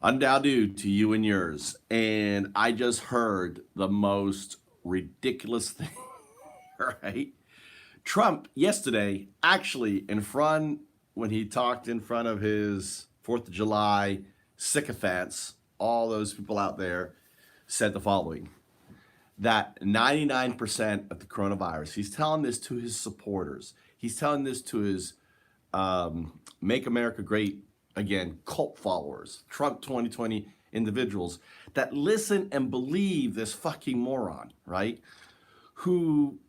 Undoubted to you and yours. And I just heard the most ridiculous thing, right? Trump yesterday, actually, when he talked in front of his 4th of July sycophants, all those people out there, said the following, that 99% of the coronavirus, he's telling this to his supporters. He's telling this to his Make America Great Again cult followers, Trump 2020 individuals that listen and believe this fucking moron, right? Who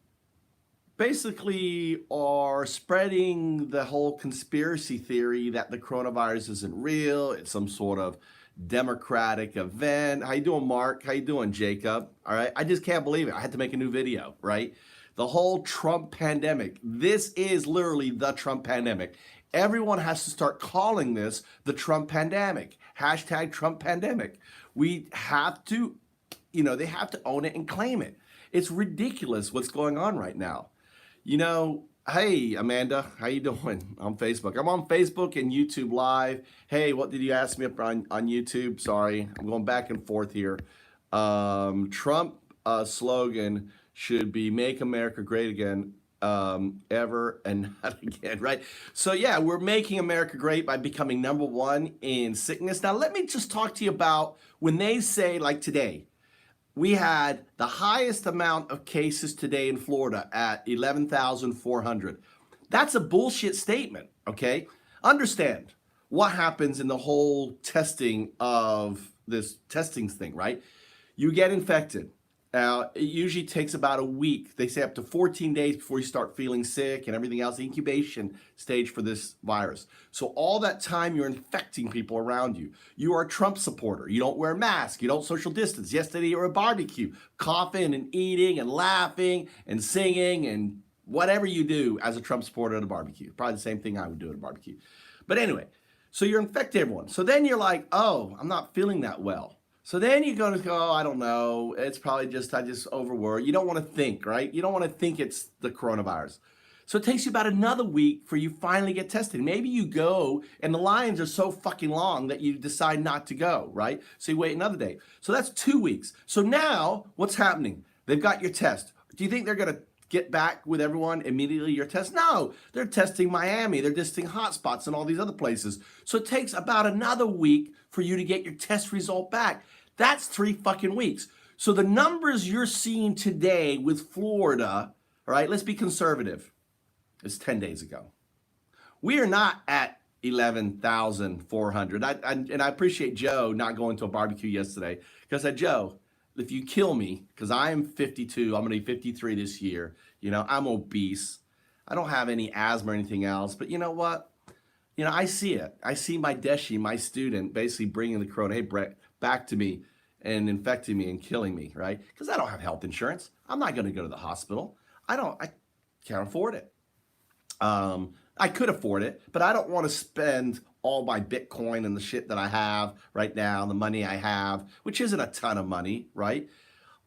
basically are spreading the whole conspiracy theory that the coronavirus isn't real. It's some sort of democratic event. How you doing, Mark? How you doing, Jacob? All right. I just can't believe it. I had to make a new video, right? The whole Trump pandemic. This is literally the Trump pandemic. Everyone has to start calling this the Trump pandemic. Hashtag Trump pandemic. We have to, they have to own it and claim it. It's ridiculous what's going on right now. Hey, Amanda, how you doing on Facebook? I'm on Facebook and YouTube Live. Hey, what did you ask me up on YouTube? Sorry, I'm going back and forth here. Trump slogan should be Make America Great Again, ever and not again, right? So yeah, we're making America great by becoming #1 in sickness. Now, let me just talk to you about when they say, like today, we had the highest amount of cases today in Florida at 11,400. That's a bullshit statement, okay? Understand what happens in the whole testing of this testing thing, right? You get infected. It usually takes about a week. They say up to 14 days before you start feeling sick and everything else, the incubation stage for this virus. So all that time you're infecting people around you. You are a Trump supporter. You don't wear a mask. You don't social distance. Yesterday you were at a barbecue, coughing and eating and laughing and singing and whatever you do as a Trump supporter at a barbecue. Probably the same thing I would do at a barbecue. But anyway, so you're infecting everyone. So then you're like, oh, I'm not feeling that well. So then you're going to go, oh, I don't know. It's probably I just overworked. You don't want to think, right? You don't want to think it's the coronavirus. So it takes you about another week for you finally get tested. Maybe you go and the lines are so fucking long that you decide not to go, right? So you wait another day. So that's 2 weeks. So now what's happening? They've got your test. Do you think they're going to get back with everyone immediately your test? No, they're testing Miami. They're testing hotspots and all these other places. So it takes about another week for you to get your test result back. That's 3 fucking weeks. So the numbers you're seeing today with Florida, all right, let's be conservative. It's 10 days ago. We are not at 11,400. And I appreciate Joe not going to a barbecue yesterday because I said, Joe, if you kill me, because I am 52, I'm going to be 53 this year. I'm obese. I don't have any asthma or anything else. But you know what? I see it. I see my Deshi, my student, basically bringing the corona, hey, Brett, back to me and infecting me and killing me, right? Because I don't have health insurance. I'm not going to go to the hospital. I can't afford it. I could afford it, but I don't want to spend all my Bitcoin and the shit that I have right now, the money I have, which isn't a ton of money, right,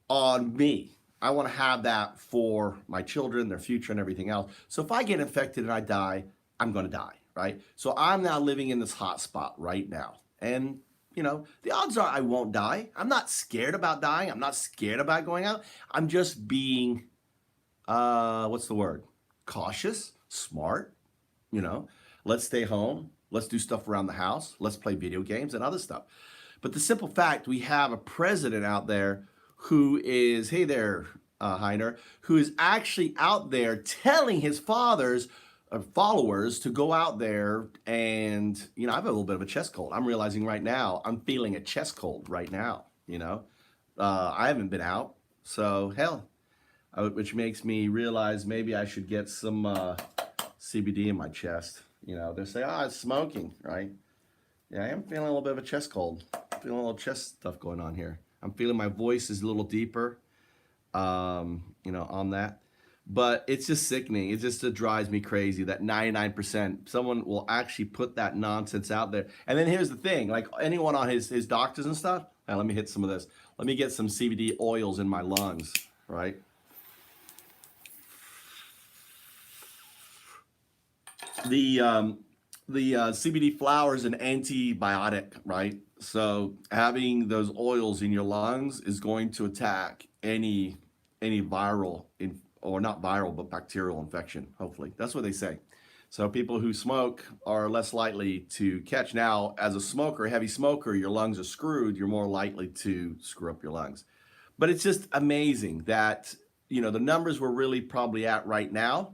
on me. I want to have that for my children, their future, and everything else. So if I get infected and I die, I'm going to die, right? So I'm now living in this hot spot right now. And the odds are I won't die. I'm not scared about dying. I'm not scared about going out. I'm just being, what's the word? Cautious, smart, Let's stay home. Let's do stuff around the house. Let's play video games and other stuff. But the simple fact, we have a president out there who is, hey there, Heiner, who is actually out there telling his followers to go out there and, I have a little bit of a chest cold. I'm realizing right now, I'm feeling a chest cold right now, I haven't been out, so hell, which makes me realize maybe I should get some CBD in my chest. They say, it's smoking, right? Yeah, I am feeling a little bit of a chest cold. Feeling a little chest stuff going on here. I'm feeling my voice is a little deeper, on that. But it's just sickening. It drives me crazy that 99% someone will actually put that nonsense out there. And then here's the thing, like anyone on his doctors and stuff, let me hit some of this. Let me get some CBD oils in my lungs, right? The CBD flower is an antibiotic, right? So having those oils in your lungs is going to attack any viral or not viral but bacterial infection. Hopefully, that's what they say. So people who smoke are less likely to catch. Now, as a smoker, heavy smoker, your lungs are screwed. You're more likely to screw up your lungs. But it's just amazing that the numbers we're really probably at right now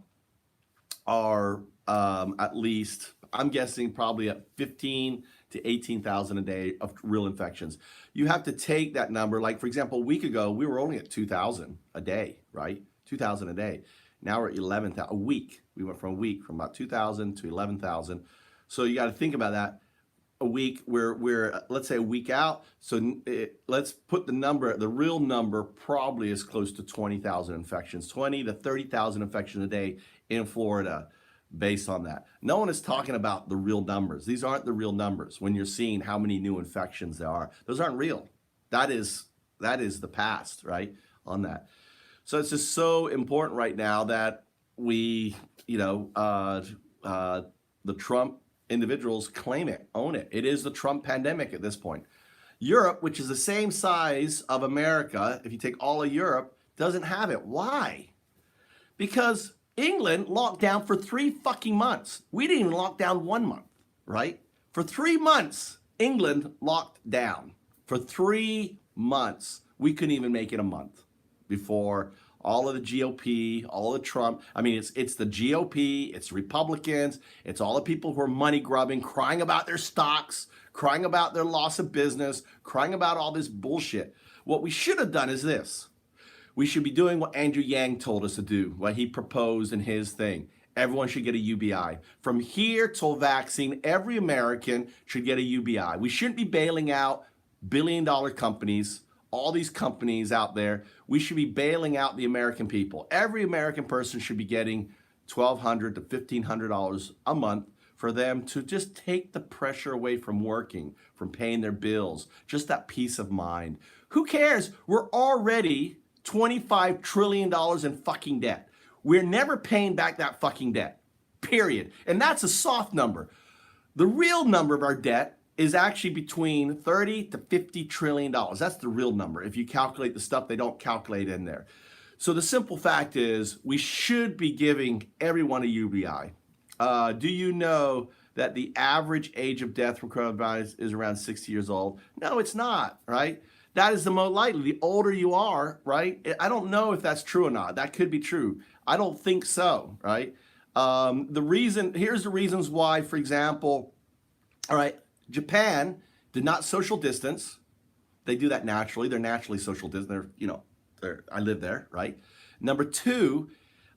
are at least, I'm guessing, probably at 15 to 18,000 a day of real infections. You have to take that number. Like, for example, a week ago, we were only at 2,000 a day, right? 2,000 a day. Now we're at 11,000 a week. We went from a week from about 2,000 to 11,000. So you got to think about that. A week, we're let's say a week out. So let's put the real number probably is close to 20,000 infections, 20 to 30,000 infections a day in Florida based on that. No one is talking about the real numbers. These aren't the real numbers when you're seeing how many new infections there are. Those aren't real. That is the past, right, on that. So it's just so important right now that we, the Trump individuals claim it, own it. It is the Trump pandemic at this point. Europe, which is the same size of America, if you take all of Europe, doesn't have it. Why? Because England locked down for 3 fucking months. We didn't even lock down 1 month, right? For 3 months, England locked down. For 3 months. We couldn't even make it a month before all of the GOP, all of Trump. I mean, it's the GOP, it's Republicans, it's all the people who are money grubbing, crying about their stocks, crying about their loss of business, crying about all this bullshit. What we should have done is this. We should be doing what Andrew Yang told us to do, what he proposed in his thing. Everyone should get a UBI. From here till vaccine, every American should get a UBI. We shouldn't be bailing out billion-dollar companies, all these companies out there. We should be bailing out the American people. Every American person should be getting $1,200 to $1,500 a month for them to just take the pressure away from working, from paying their bills, just that peace of mind. Who cares? We're already $25 trillion in fucking debt. We're never paying back that fucking debt, period. And that's a soft number. The real number of our debt is actually between 30 to 50 trillion dollars. That's the real number if you calculate the stuff they don't calculate in there. So the simple fact is we should be giving everyone a UBI. Do you know that the average age of death from coronavirus is around 60 years old? No, it's not, right? That is the most likely. The older you are, right? I don't know if that's true or not. That could be true. I don't think so, right? Here's the reasons why, for example, all right, Japan did not social distance. They do that naturally. They're naturally social distance. I live there, right? Number two,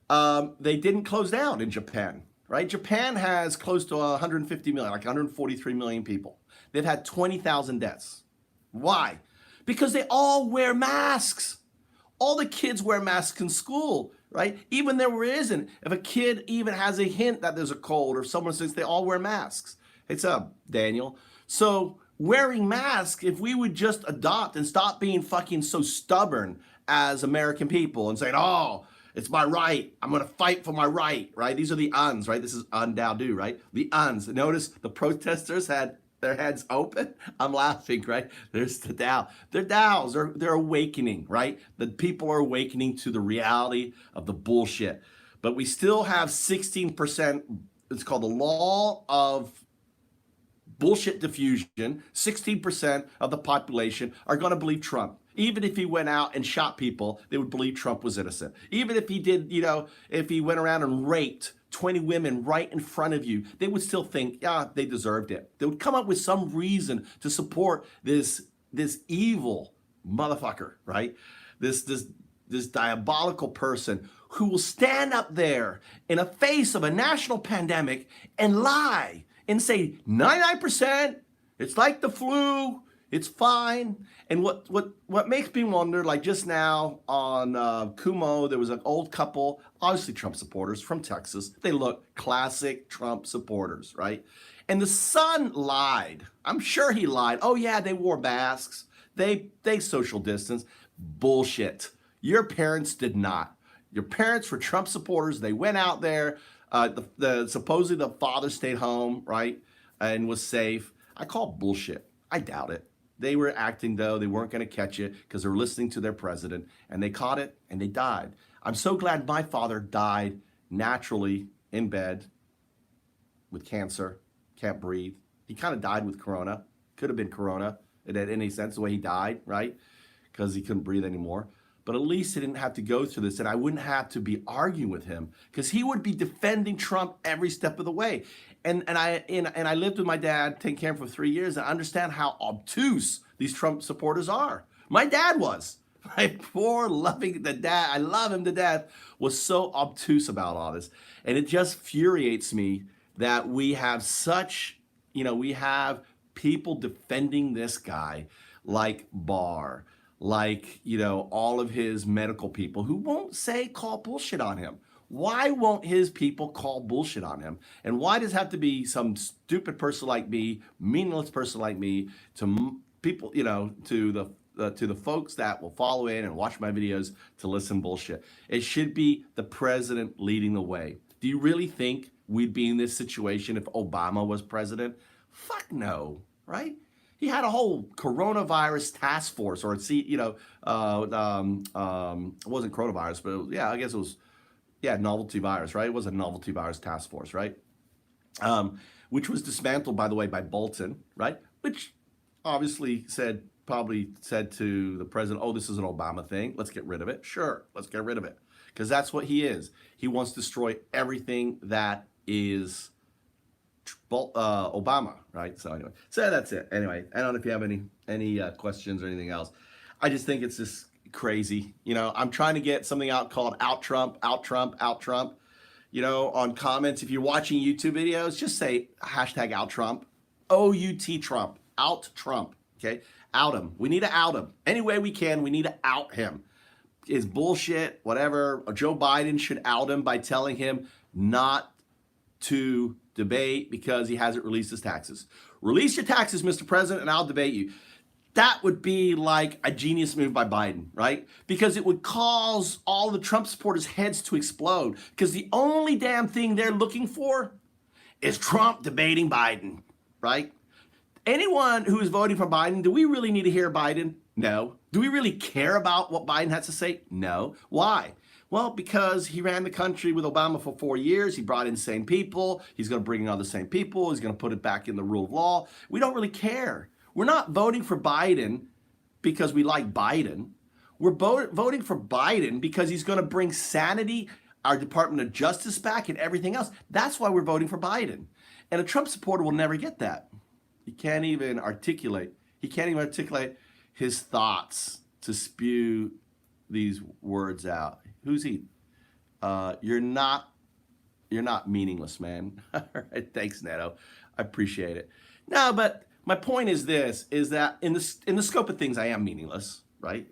they didn't close down in Japan, right? Japan has close to 150 million, like 143 million people. They've had 20,000 deaths. Why? Because they all wear masks. All the kids wear masks in school, right? Even there isn't. If a kid even has a hint that there's a cold or someone says, they all wear masks. It's up, Daniel. So wearing masks, if we would just adopt and stop being fucking so stubborn as American people and saying, oh, it's my right. I'm going to fight for my right, right? These are the uns, right? This is un-dow-do, right? The uns. Notice the protesters had their heads open. I'm laughing, right? There's the Dow. They're Dows. They're awakening, right? The people are awakening to the reality of the bullshit. But we still have 16%. It's called the law of bullshit diffusion. 16% of the population are going to believe Trump. Even if he went out and shot people, they would believe Trump was innocent. Even if he did, if he went around and raped 20 women right in front of you, they would still think, yeah, they deserved it. They would come up with some reason to support this evil motherfucker, right? This diabolical person who will stand up there in the face of a national pandemic and lie and say 99%, it's like the flu, it's fine. And what makes me wonder, like just now on Kumo, there was an old couple, obviously Trump supporters from Texas. They look classic Trump supporters, right? And the son lied. I'm sure he lied. Oh yeah, they wore masks. They social distance. Bullshit. Your parents did not. Your parents were Trump supporters. They went out there. Supposedly the father stayed home, right, and was safe. I call bullshit. I doubt it. They were acting though. They weren't going to catch it because they were listening to their president, and they caught it and they died. I'm so glad my father died naturally in bed with cancer, can't breathe. He kind of died with corona. Could have been corona. It had any sense the way he died, right? Because he couldn't breathe anymore. But at least he didn't have to go through this, and I wouldn't have to be arguing with him because he would be defending Trump every step of the way. And I lived with my dad, taking care of him for 3 years, and I understand how obtuse these Trump supporters are. My dad was. My poor loving the dad, I love him to death, was so obtuse about all this. And it just infuriates me that we have such, we have people defending this guy like Barr, like, all of his medical people who won't call bullshit on him. Why won't his people call bullshit on him? And why does it have to be some stupid person like me, meaningless person like me, to people, to the folks that will follow in and watch my videos to listen bullshit? It should be the president leading the way. Do you really think we'd be in this situation if Obama was president? Fuck no, right? He had a whole coronavirus task force, or it wasn't coronavirus, but yeah, I guess it was, novelty virus, right? It was a novelty virus task force, right? Which was dismantled, by the way, by Bolton, right? Which obviously probably said to the president, oh, this is an Obama thing. Let's get rid of it. Sure, let's get rid of it. Because that's what he is. He wants to destroy everything that is Obama, right? So anyway, so that's it. Anyway, I don't know if you have any questions or anything else. I just think it's just crazy. I'm trying to get something out called Out Trump, Out Trump, Out Trump. On comments, if you're watching YouTube videos, just say hashtag Out Trump, OUT Trump, Out Trump, okay? Out him. We need to out him. Any way we can, we need to out him. Is bullshit, whatever. Joe Biden should out him by telling him not to debate because he hasn't released his taxes. Release your taxes, Mr. President, and I'll debate you. That would be like a genius move by Biden, right? Because it would cause all the Trump supporters' heads to explode. Because the only damn thing they're looking for is Trump debating Biden, right? Anyone who is voting for Biden, do we really need to hear Biden? No. Do we really care about what Biden has to say? No. Why? Well, because he ran the country with Obama for 4 years. He brought in same people. He's going to bring in other same people. He's going to put it back in the rule of law. We don't really care. We're not voting for Biden because we like Biden. We're voting for Biden because he's going to bring sanity, our Department of Justice back, and everything else. That's why we're voting for Biden. And a Trump supporter will never get that. He can't even articulate his thoughts to spew these words out. Who's he? You're not meaningless, man. All right, thanks, Neto. I appreciate it. No, but my point is this, is that in the scope of things, I am meaningless, right?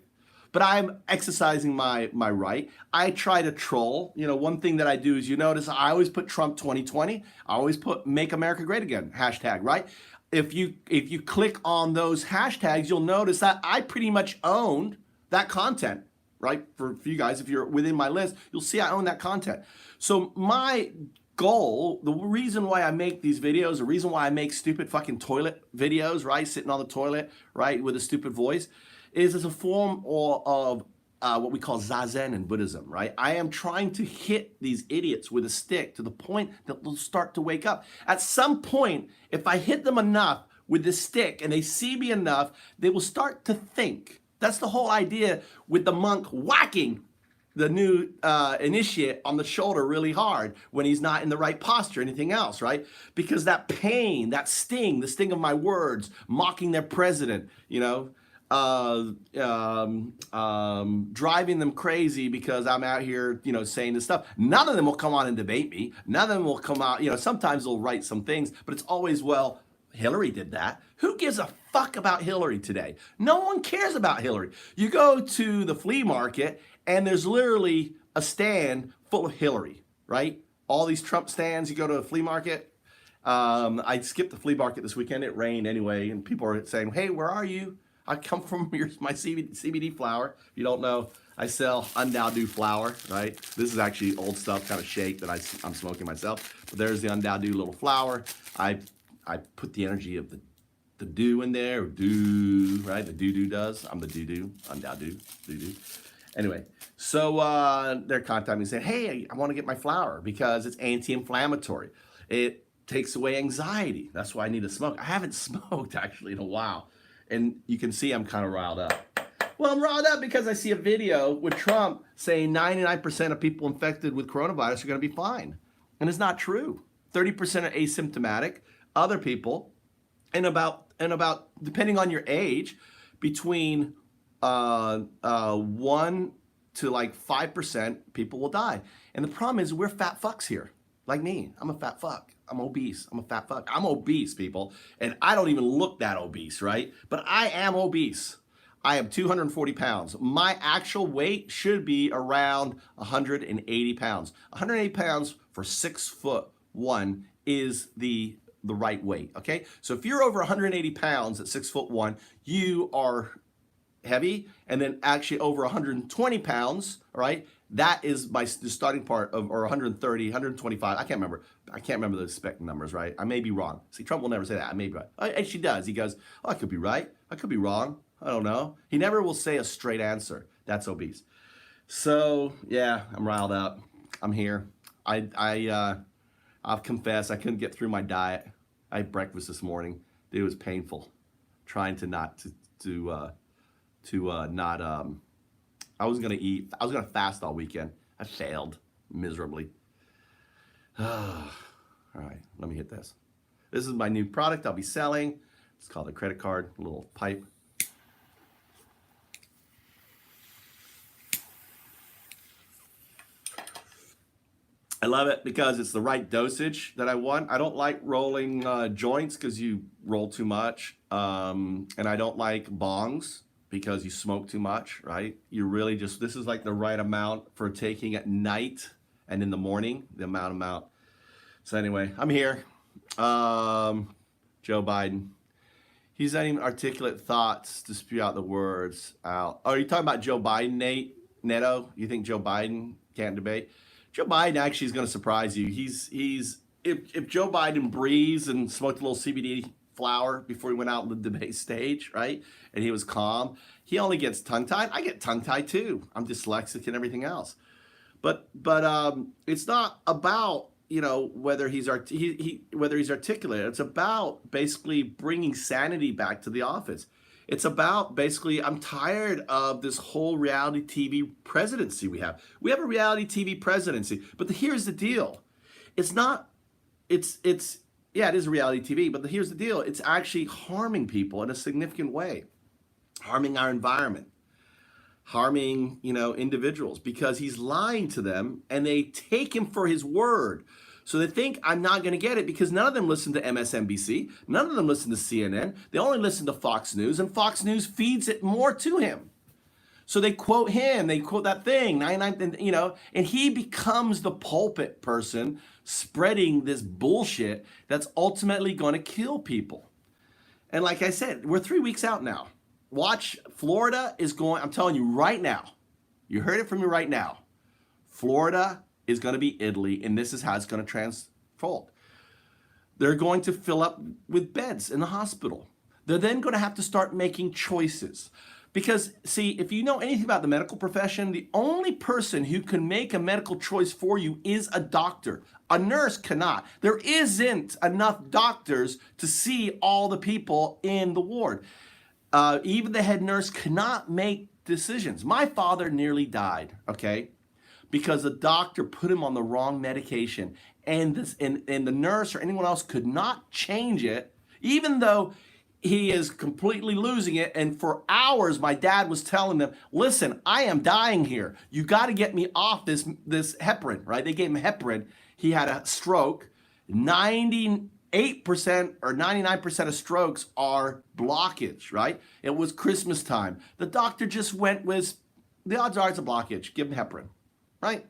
But I'm exercising my right. I try to troll. One thing that I do is, notice I always put Trump 2020. I always put Make America Great Again, hashtag, right? If you click on those hashtags, you'll notice that I pretty much owned that content, right? For you guys, if you're within my list, you'll see I own that content. So my goal, the reason why I make these videos, the reason why I make stupid fucking toilet videos, right? Sitting on the toilet, right? With a stupid voice, is as a form of what we call Zazen in Buddhism, right? I am trying to hit these idiots with a stick to the point that they'll start to wake up. At some point, if I hit them enough with the stick and they see me enough, they will start to think. That's the whole idea with the monk whacking the new initiate on the shoulder really hard when he's not in the right posture, anything else, right? Because that pain, that sting, the sting of my words, mocking their president, driving them crazy because I'm out here, saying this stuff. None of them will come on and debate me. None of them will come out, sometimes they'll write some things, but it's always, well, Hillary did that. Who gives a fuck about Hillary today? No one cares about Hillary. You go to the flea market and there's literally a stand full of Hillary, right? All these Trump stands, you go to a flea market. I skipped the flea market this weekend. It rained anyway, and people are saying, hey, where are you? I come from my CBD flower. If you don't know, I sell Undowdu flower, right? This is actually old stuff, kind of shake that I'm smoking myself. But there's the Undowdu little flower. I put the energy of the the do in there, do, right? The do does. I'm the do. I'm now do. Anyway, so they're contacting me saying, hey, I want to get my flower because it's anti-inflammatory. It takes away anxiety. That's why I need to smoke. I haven't smoked actually in a while. And you can see I'm kind of riled up. Well, I'm riled up because I see a video with Trump saying 99% of people infected with coronavirus are going to be fine. And it's not true. 30% are asymptomatic. Other people, and about depending on your age, between 1 to like 5% people will die. And the problem is we're fat fucks here. Like me, I'm a fat fuck. I'm obese. I'm a fat fuck. I'm obese, people. And I don't even look that obese, right? But I am obese. I am 240 pounds. My actual weight should be around 180 pounds. 180 pounds for 6'1" is the right weight, okay? So if you're over 180 pounds at 6'1", you are heavy, and then actually over 120 pounds, all right? That is the starting part of, or 130, 125. I can't remember the spec numbers, right? I may be wrong. See, Trump will never say that. I may be right. And she does. He goes, oh, I could be right. I could be wrong. I don't know. He never will say a straight answer. That's obese. So yeah, I'm riled up. I'm here. I'll confess, I couldn't get through my diet. I had breakfast this morning. It was painful. Trying to not I was gonna eat. I was gonna fast all weekend. I failed miserably. All right, let me hit this. This is my new product I'll be selling. It's called a credit card, a little pipe. I love it because it's the right dosage that I want. I don't like rolling joints because you roll too much. And I don't like bongs because you smoke too much, right? You really just, this is like the right amount for taking at night and in the morning, the amount. So anyway, I'm here. Joe Biden. He's not even articulate thoughts to spew out the words out. Oh, are you talking about Joe Biden, Nate? Neto? You think Joe Biden can't debate? Joe Biden actually is going to surprise you. If Joe Biden breathes and smoked a little CBD flower before he went out on the debate stage, right? And he was calm. He only gets tongue-tied. I get tongue-tied too. I'm dyslexic and everything else. But it's not about, you know, whether he's articulate. It's about basically bringing sanity back to the office. It's about basically, I'm tired of this whole reality TV presidency we have. We have a reality TV presidency, but here's the deal. Yeah, it is reality TV, but here's the deal. It's actually harming people in a significant way, harming our environment, harming, you know, individuals, because he's lying to them and they take him for his word. So they think I'm not going to get it because none of them listen to MSNBC. None of them listen to CNN. They only listen to Fox News, and Fox News feeds it more to him. So they quote him, they quote that thing, 99, you know, and he becomes the pulpit person spreading this bullshit that's ultimately going to kill people. And like I said, we're 3 weeks out now. Watch, Florida is going, I'm telling you right now, you heard it from me right now, Florida is going to be Italy, and this is how it's going to transfold. They're going to fill up with beds in the hospital. They're then going to have to start making choices. Because, see, if you know anything about the medical profession, the only person who can make a medical choice for you is a doctor. A nurse cannot. There isn't enough doctors to see all the people in the ward. Even the head nurse cannot make decisions. My father nearly died, okay? Because the doctor put him on the wrong medication, and the nurse or anyone else could not change it, even though he is completely losing it. And for hours, my dad was telling them, listen, I am dying here. You got to get me off this heparin, right? They gave him heparin. He had a stroke. 98% or 99% of strokes are blockage, right? It was Christmas time. The doctor just went with, the odds are it's a blockage. Give him heparin. Right?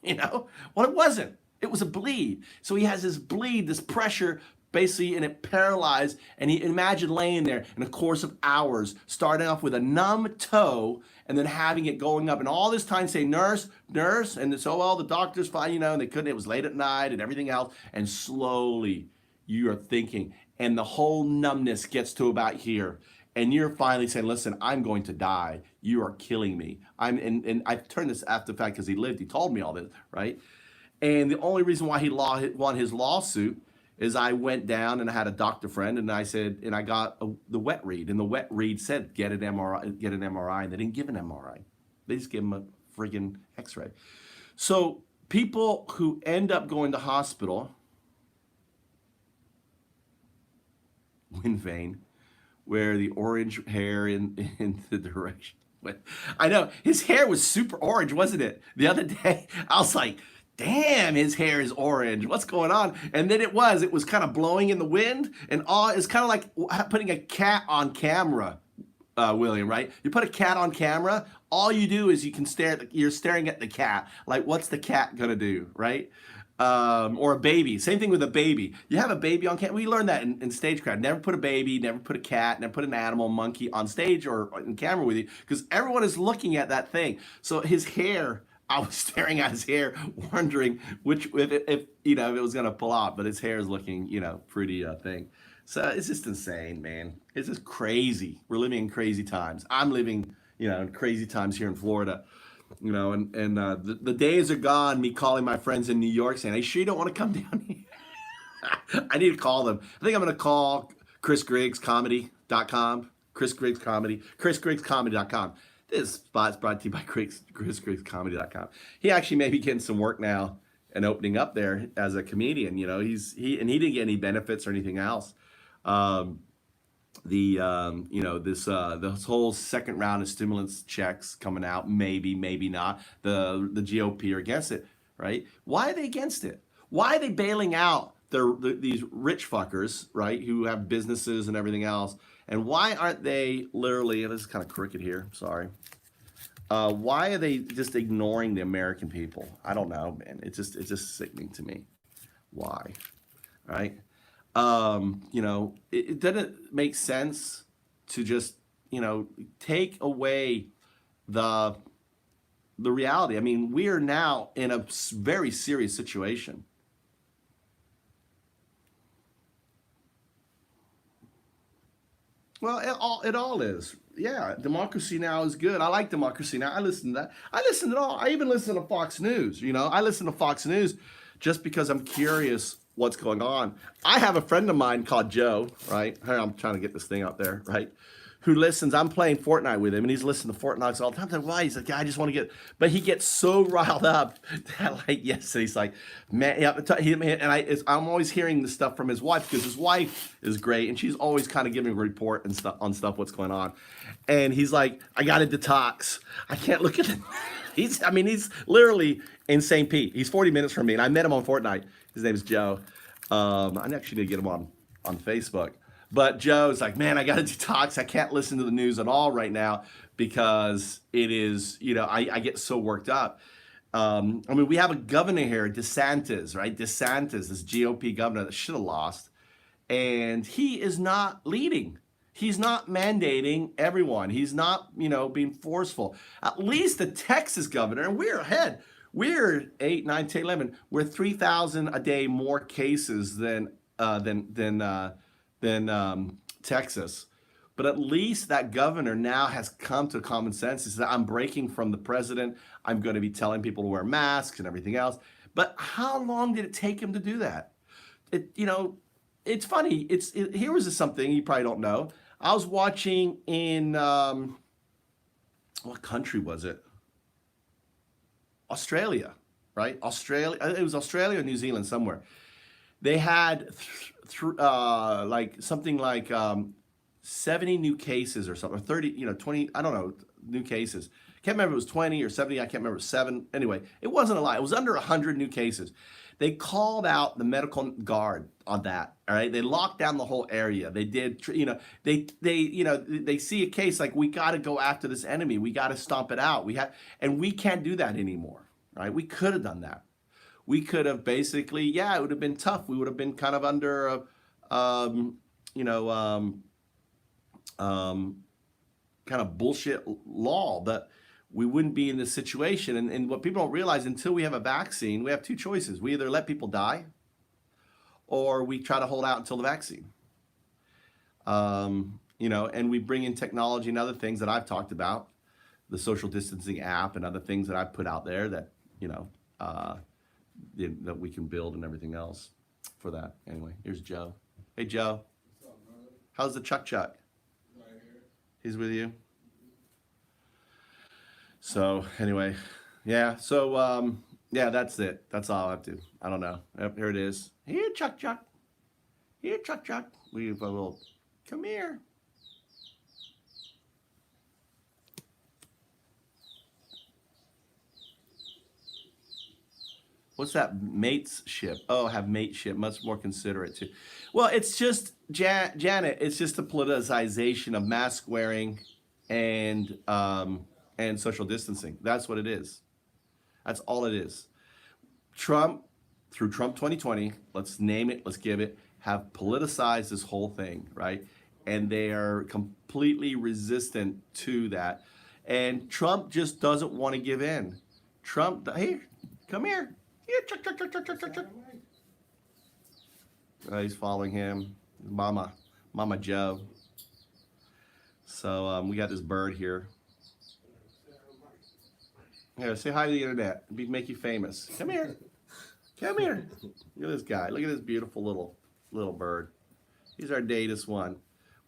You know? Well, it wasn't. It was a bleed. So he has this bleed, this pressure, basically, and it paralyzed. And he imagine laying there in a course of hours, starting off with a numb toe and then having it going up. And all this time saying, nurse, nurse. And so, well, the doctor's fine, you know, and they couldn't. It was late at night and everything else. And slowly you are thinking. and the whole numbness gets to about here, and you're finally saying, listen, I'm going to die. You are killing me. And I've turned this after the fact because he lived. He told me all this, right? And the only reason why he won his lawsuit is I went down and I had a doctor friend and I said, and I got the wet read, and the wet read said, get an MRI, and they didn't give an MRI. They just gave him a friggin' x-ray. So people who end up going to hospital, wind vane, where the orange hair in the direction. I know, his hair was super orange, wasn't it? The other day, I was like, damn, his hair is orange. What's going on? And then it was kind of blowing in the wind, and it's kind of like putting a cat on camera, William, right? You put a cat on camera, all you do is you're staring at the cat. Like, what's the cat gonna do, right? Or a baby. Same thing with a baby. You have a baby on camera. We learned that in stagecraft. Never put a baby, never put a cat, never put an animal, monkey on stage or in camera with you, because everyone is looking at that thing. So his hair, I was staring at his hair, wondering if it was gonna pull out, but his hair is looking, pretty thing. So it's just insane, man. It's just crazy. We're living in crazy times. I'm living, in crazy times here in Florida. The days are gone, me calling my friends in New York saying, "Hey, sure you don't want to come down here?" I need to call them. I think I'm going to call ChrisGriggsComedy.com. Chris Griggs Comedy. ChrisGriggsComedy.com. This spot's brought to you by ChrisGriggsComedy.com. He actually may be getting some work now and opening up there as a comedian. He didn't get any benefits or anything else. This whole second round of stimulus checks coming out, maybe not. The GOP are against it, right? Why are they against it? Why are they bailing out these rich fuckers, right, who have businesses and everything else? And why aren't they literally, this is kind of crooked here, sorry. Why are they just ignoring the American people? I don't know, man. It's just sickening to me. Why, right? It doesn't make sense to just, take away the reality. I mean, we are now in a very serious situation. Well, it all is. Yeah, democracy now is good. I like democracy now. I listen to that. I listen to it all. I even listen to Fox News. I listen to Fox News just because I'm curious what's going on. I have a friend of mine called Joe, right? Hey, I'm trying to get this thing out there, right? Who listens. I'm playing Fortnite with him, and he's listening to Fortnite all the time. I'm like, why? He's like, yeah, I just want to get. But he gets so riled up that, like, yesterday, he's like, man, yeah. I'm always hearing the stuff from his wife, because his wife is great, and she's always kind of giving a report and stuff on what's going on. And he's like, I got to detox. I can't look at him. He's literally in St. Pete. He's 40 minutes from me, and I met him on Fortnite. His name is Joe. I actually need to get him on Facebook. But Joe's like, man, I got to detox. I can't listen to the news at all right now because it is, I get so worked up. We have a governor here, DeSantis, right? DeSantis, this GOP governor that should have lost. And he is not leading. He's not mandating everyone. He's not, being forceful. At least the Texas governor, and we're ahead. We're 8, 9, 10, 11. We're 3,000 a day more cases than Texas. But at least that governor now has come to common sense. He said, I'm breaking from the president. I'm going to be telling people to wear masks and everything else. But how long did it take him to do that? It's funny. Here was something you probably don't know. I was watching in, what country was it? Australia, right? Australia. It was Australia or New Zealand, somewhere. They had something like 70 new cases or something, or 30, 20, I don't know, new cases. Can't remember if it was 20 or 70. I can't remember, it was 7. Anyway, it wasn't a lot. It was under 100 new cases. They called out the medical guard on that. All right, they locked down the whole area. They did, they see a case like, we got to go after this enemy. We got to stomp it out. And we can't do that anymore. Right? We could have done that. We could have basically, it would have been tough. We would have been kind of under, kind of bullshit law, but we wouldn't be in this situation. And what people don't realize, until we have a vaccine, we have two choices. We either let people die, or we try to hold out until the vaccine. You know, and we bring in technology and other things that I've talked about, the social distancing app and other things that I've put out there that, you know, uh, that we can build and everything else for that. Anyway, here's Joe. Hey, Joe. How's the Chuck Chuck? He's with you. So anyway, yeah. So yeah, that's it. That's all I have to. I don't know. Yep, here it is. Here, Chuck Chuck. Here, Chuck Chuck. We have a little. Come here. What's that? Mate's ship. Oh, have mateship. Much more considerate too. Well, it's just Janet. It's just the politicization of mask wearing and social distancing. That's what it is. That's all it is. Trump, through Trump 2020, let's name it, let's give it, have politicized this whole thing, right? And they are completely resistant to that. And Trump just doesn't want to give in. Trump, hey, come here. Here, chuck, chuck, chuck, chuck, chuck, chuck, chuck. He's following him. Mama Joe. So we got this bird here. Here, say hi to the internet. Make you famous. Come here. Come here. Look at this guy. Look at this beautiful little bird. He's our datest one.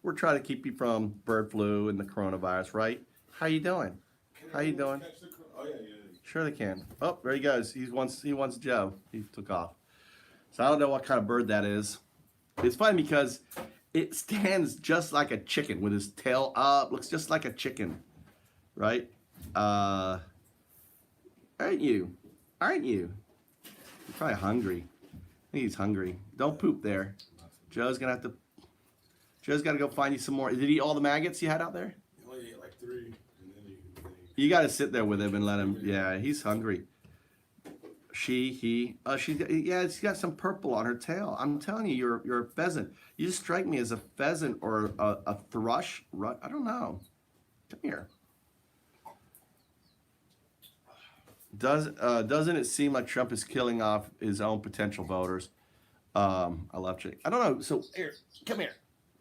We're trying to keep you from bird flu and the coronavirus, right? How you doing? How you doing? Oh yeah. Sure they can. Oh, there he goes. He wants Joe. He took off. So I don't know what kind of bird that is. It's funny because it stands just like a chicken with his tail up. Looks just like a chicken, right? Aren't you? Aren't you? You're probably hungry. I think he's hungry. Don't poop there. Joe's got to go find you some more. Did he eat all the maggots you had out there? He only ate like 3, and then You got to sit there with him and let him. Yeah, he's hungry. He. Yeah, she's got some purple on her tail. I'm telling you, you're a pheasant. You just strike me as a pheasant or a thrush. I don't know. Come here. Doesn't it seem like Trump is killing off his own potential voters? I love Jake. I don't know. So here, come here.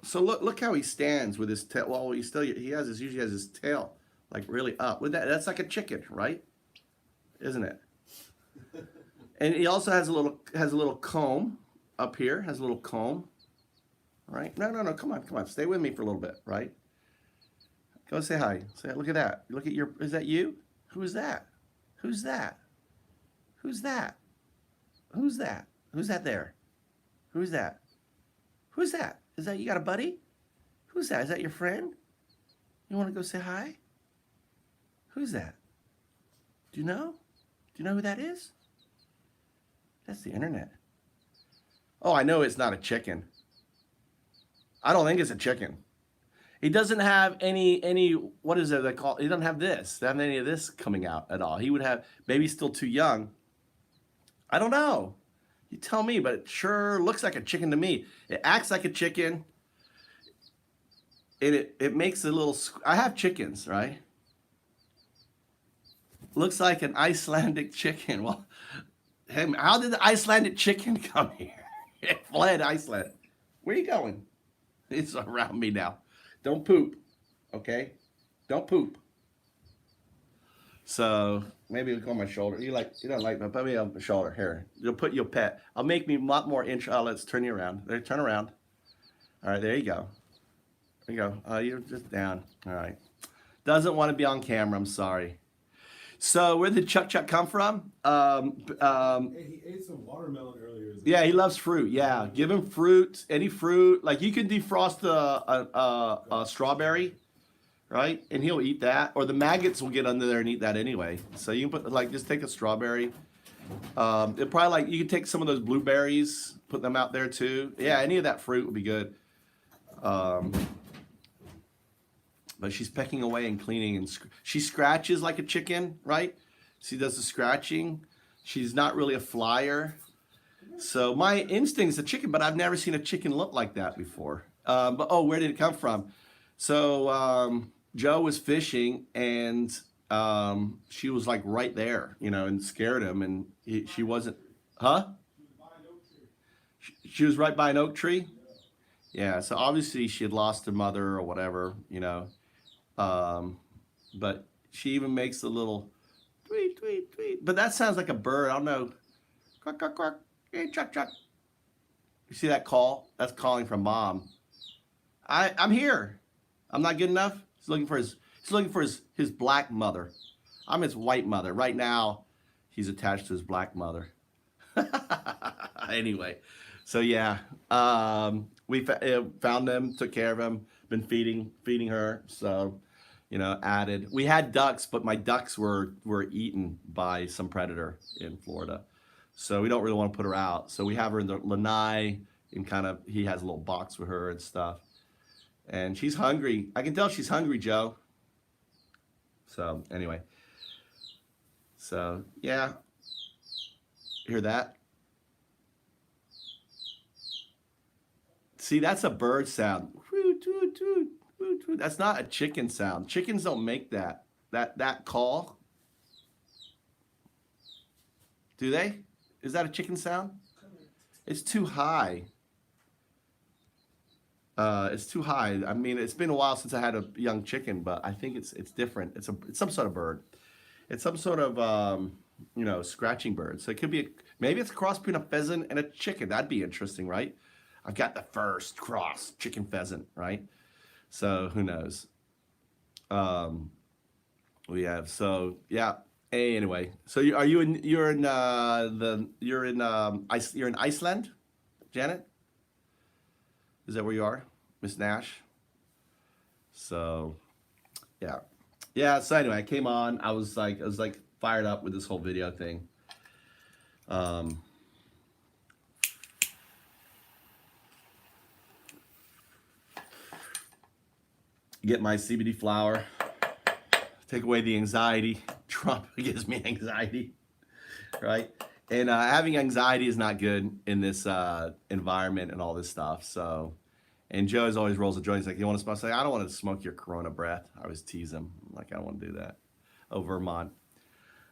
So look how he stands with his tail. Well, usually has his tail like really up. With that's like a chicken, right? Isn't it? And he also has a little comb up here. Has a little comb. Right? No. Come on. Stay with me for a little bit. Right? Go say hi. Look at that. Look at your. Is that you? Who is that? Who's that? Who's that? Who's that? Who's that there? Who's that? Who's that? Is that you got a buddy? Who's that? Is that your friend? You want to go say hi? Who's that? Do you know? Do you know who that is? That's the internet. Oh, I know it's not a chicken. I don't think it's a chicken. He doesn't have any what is it they call? He doesn't have this. They don't have any of this coming out at all. He would have, maybe he's still too young. I don't know. You tell me, but it sure looks like a chicken to me. It acts like a chicken. And it makes a little. I have chickens, right? Looks like an Icelandic chicken. Well, how did the Icelandic chicken come here? It fled Iceland. Where are you going? It's around me now. Don't poop, okay? Don't poop. So maybe it'll go on my shoulder. You don't like that? Put me on my shoulder here. You'll put your pet. I'll make me a lot more let's turn you around. There, turn around. All right, there you go. There you go. You're just down. All right. Doesn't want to be on camera. I'm sorry. So where did Chuck come from? Hey, he ate some watermelon earlier. Yeah, he loves fruit. Yeah, give him fruit, any fruit. Like you can defrost a strawberry, right? And he'll eat that. Or the maggots will get under there and eat that anyway. So you can put just take a strawberry. It probably you can take some of those blueberries, put them out there too. Yeah, any of that fruit would be good. But she's pecking away and cleaning, and she scratches like a chicken, right? She does the scratching. She's not really a flyer. So my instinct is a chicken, but I've never seen a chicken look like that before. But where did it come from? So Joe was fishing, and she was like right there, and scared him, and she wasn't. Huh? She was right by an oak tree. Yeah, so obviously she had lost her mother or whatever, but she even makes a little tweet, tweet, tweet. But that sounds like a bird. I don't know. Quack, quack, quack. Hey, chuck, chuck. You see that call? That's calling from mom. I'm here. I'm not good enough. He's looking for his black mother. I'm his white mother. Right now, he's attached to his black mother. Anyway, so yeah, we found him, took care of him, been feeding her. So, added. We had ducks, but my ducks were eaten by some predator in Florida. So we don't really want to put her out. So we have her in the lanai, and he has a little box with her and stuff. And she's hungry. I can tell she's hungry, Joe. So anyway, so yeah, hear that? See, that's a bird sound. That's not a chicken sound. Chickens don't make that call. Do they? Is that a chicken sound? It's too high. It's too high. I mean, it's been a while since I had a young chicken, but I think it's different. It's some sort of bird. It's some sort of scratching bird. So it could be maybe it's a cross between a pheasant and a chicken. That'd be interesting, right? I've got the first cross chicken pheasant, right? So who knows? We have so yeah. Anyway, so you're in Iceland, Janet? Is that where you are, Miss Nash? So, yeah. So anyway, I came on. I was like fired up with this whole video thing. Get my CBD flower. Take away the anxiety. Trump gives me anxiety, right? And having anxiety is not good in this environment and all this stuff. So, and Joe always rolls a joint. He's like, "You want to smoke?" I say, "I don't want to smoke your Corona breath." I always tease him. I'm like, I don't want to do that. Oh, Vermont.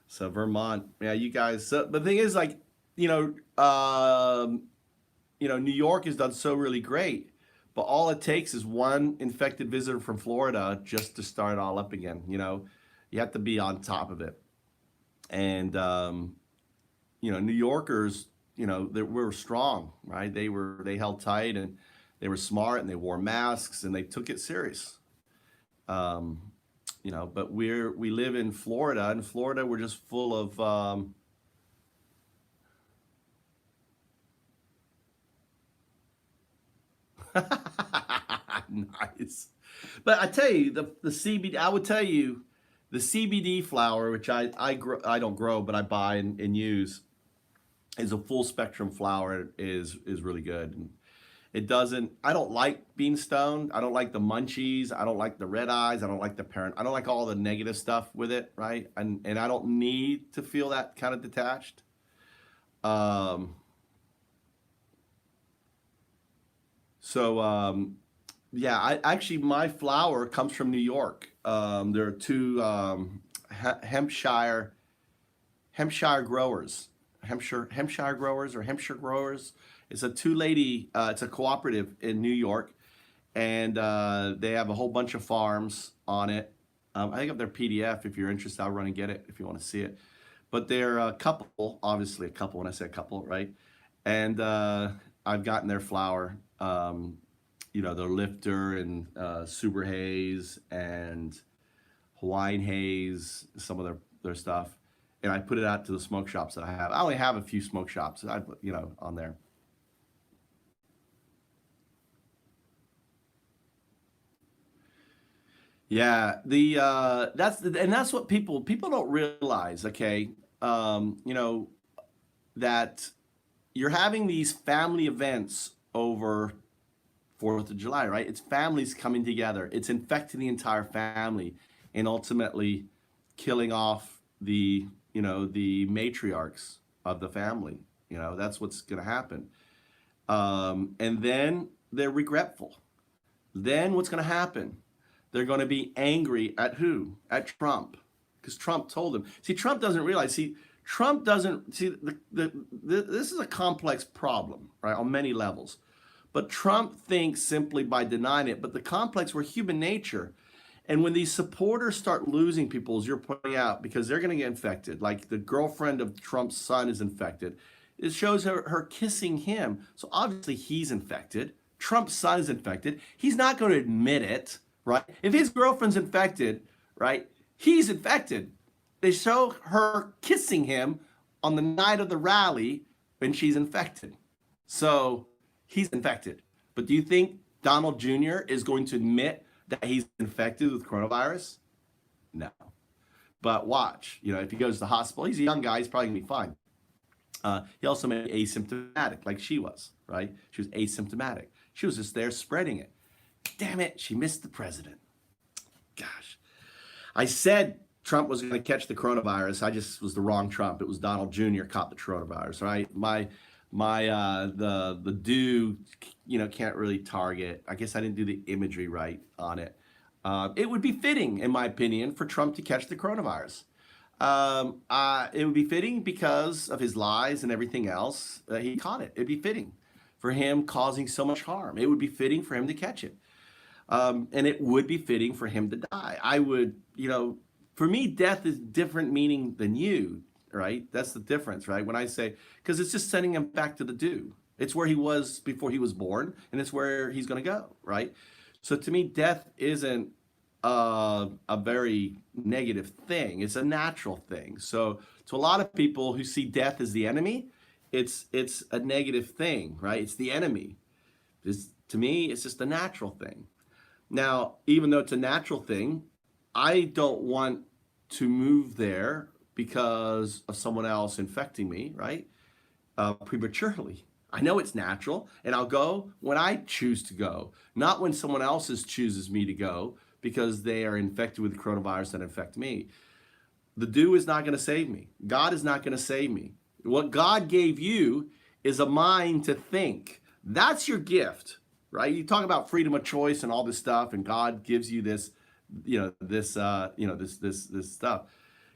So Vermont, yeah, you guys. So the thing is, like, New York has done so really great, but all it takes is one infected visitor from Florida just to start it all up again. You have to be on top of it, and New Yorkers, we were strong, right? They held tight and they were smart and they wore masks and they took it serious. But we live in Florida, and Florida we're just full of nice. But I tell you, the CBD, I would tell you, the CBD flower, which I don't grow, but I buy and use, is a full spectrum flower. Is really good. And I don't like being stoned. I don't like the munchies. I don't like the red eyes. I don't like I don't like all the negative stuff with it, right? And I don't need to feel that kind of detached. My flower comes from New York. There are two Hampshire growers. Hampshire growers. It's a it's a cooperative in New York, and they have a whole bunch of farms on it. I think I have their PDF. If you're interested, I'll run and get it if you want to see it. But they're a couple, obviously a couple when I say a couple, right? And I've gotten their flower, their Lifter and Super Haze and Hawaiian Haze, some of their stuff. And I put it out to the smoke shops that I have. I only have a few smoke shops, on there. Yeah, that's what people don't realize. Okay, that you're having these family events over 4th of July, right? It's families coming together. It's infecting the entire family, and ultimately killing off the matriarchs of the family. That's what's going to happen. And then they're regretful. Then what's going to happen? They're going to be angry at who? At Trump, because Trump told them. See, Trump doesn't realize. See, Trump doesn't see this is a complex problem, right, on many levels. But Trump thinks simply by denying it. But the complex, we're human nature. And when these supporters start losing people, as you're pointing out, because they're going to get infected, like the girlfriend of Trump's son is infected, it shows her kissing him. So obviously he's infected. Trump's son is infected. He's not going to admit it, right? If his girlfriend's infected, right, he's infected. They show her kissing him on the night of the rally when she's infected. So he's infected. But do you think Donald Jr. is going to admit that he's infected with coronavirus? No. But watch, if he goes to the hospital, he's a young guy, he's probably gonna be fine. He also may be asymptomatic, like she was, right? She was asymptomatic. She was just there spreading it. Damn it, she missed the president. Gosh. I said Trump was going to catch the coronavirus. I just was the wrong Trump. It was Donald Jr. caught the coronavirus, right? The do, can't really target. I guess I didn't do the imagery right on it. It would be fitting, in my opinion, for Trump to catch the coronavirus. It would be fitting because of his lies and everything else. He caught it. It'd be fitting for him causing so much harm. It would be fitting for him to catch it. And it would be fitting for him to die. I would, for me, death is different meaning than you, right? That's the difference, right? When I say, because it's just sending him back to the do. It's where he was before he was born, and it's where he's going to go, right? So to me, death isn't a very negative thing. It's a natural thing. So to a lot of people who see death as the enemy, it's a negative thing, right? It's the enemy. To me, it's just a natural thing. Now, even though it's a natural thing, I don't want to move there because of someone else infecting me, right? Prematurely. I know it's natural, and I'll go when I choose to go, not when someone else chooses me to go because they are infected with the coronavirus that infect me. The do is not going to save me. God is not going to save me. What God gave you is a mind to think. That's your gift, right? You talk about freedom of choice and all this stuff, and God gives you this, this stuff.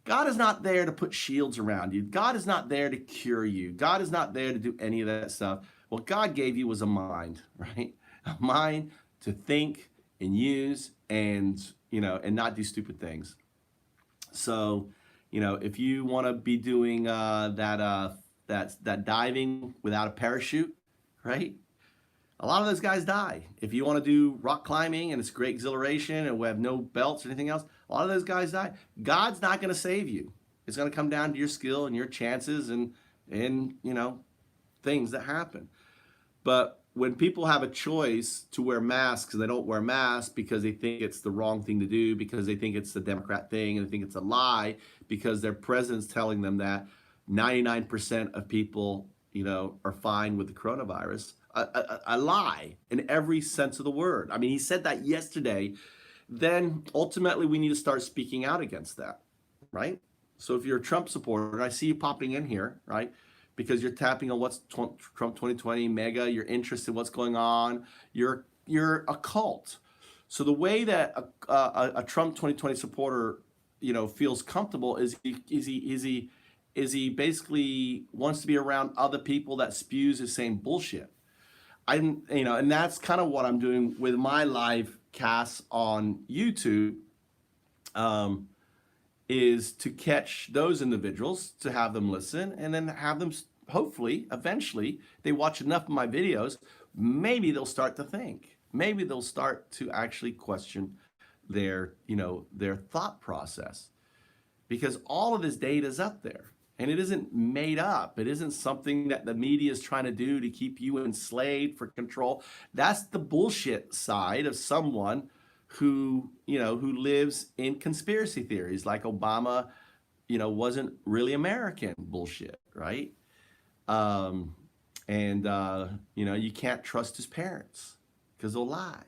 God is not there to put shields around you. God is not there to cure you. God is not there to do any of that stuff. What God gave you was a mind, right? A mind to think and use and not do stupid things. So, if you want to be doing that diving without a parachute, right? A lot of those guys die. If you want to do rock climbing and it's great exhilaration and we have no belts or anything else, a lot of those guys die. God's not going to save you. It's going to come down to your skill and your chances and things that happen. But when people have a choice to wear masks and they don't wear masks because they think it's the wrong thing to do, because they think it's the Democrat thing and they think it's a lie, because their president's telling them that 99% of people, are fine with the coronavirus, a lie in every sense of the word. I mean, he said that yesterday. Then ultimately we need to start speaking out against that, right? So if you're a Trump supporter, and I see you popping in here, right? Because you're tapping on what's Trump 2020 mega, you're interested in what's going on, you're a cult. So the way that a Trump 2020 supporter, feels comfortable is he basically wants to be around other people that spews the same bullshit. And that's kind of what I'm doing with my live casts on YouTube, is to catch those individuals, to have them listen, and then have them, hopefully, eventually, they watch enough of my videos, maybe they'll start to think. Maybe they'll start to actually question their thought process. Because all of this data is up there. And it isn't made up. It isn't something that the media is trying to do to keep you enslaved for control. That's the bullshit side of someone who lives in conspiracy theories, like Obama, wasn't really American bullshit, right? You can't trust his parents because they'll lie.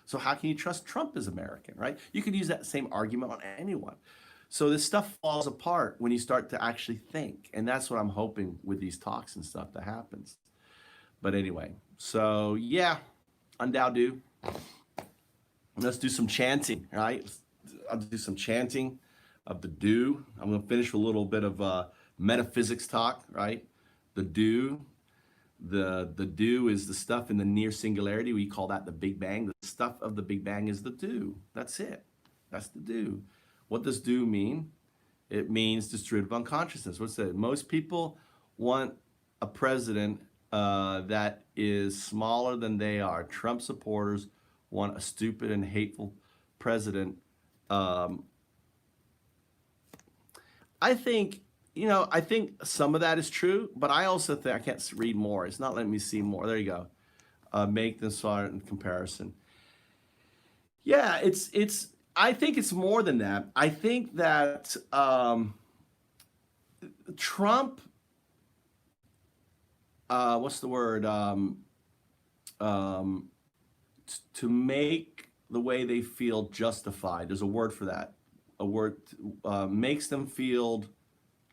So how can you trust Trump as American, right? You could use that same argument on anyone. So this stuff falls apart when you start to actually think. And that's what I'm hoping with these talks and stuff that happens. But anyway, so yeah, undoubt. Let's do some chanting, right? I'll do some chanting of the do. I'm going to finish with a little bit of metaphysics talk, right? The do. The do is the stuff in the near singularity. We call that the Big Bang. The stuff of the Big Bang is the do. That's it. That's the do. What does do mean? It means distributive unconsciousness. What's that? Most people want a president that is smaller than they are. Trump supporters want a stupid and hateful president. I think, I think some of that is true, but I also think I can't read more. It's not letting me see more. There you go. Make this in comparison. Yeah, I think it's more than that. I think that Trump, what's the word? To make the way they feel justified. There's a word for that. A word makes them feel,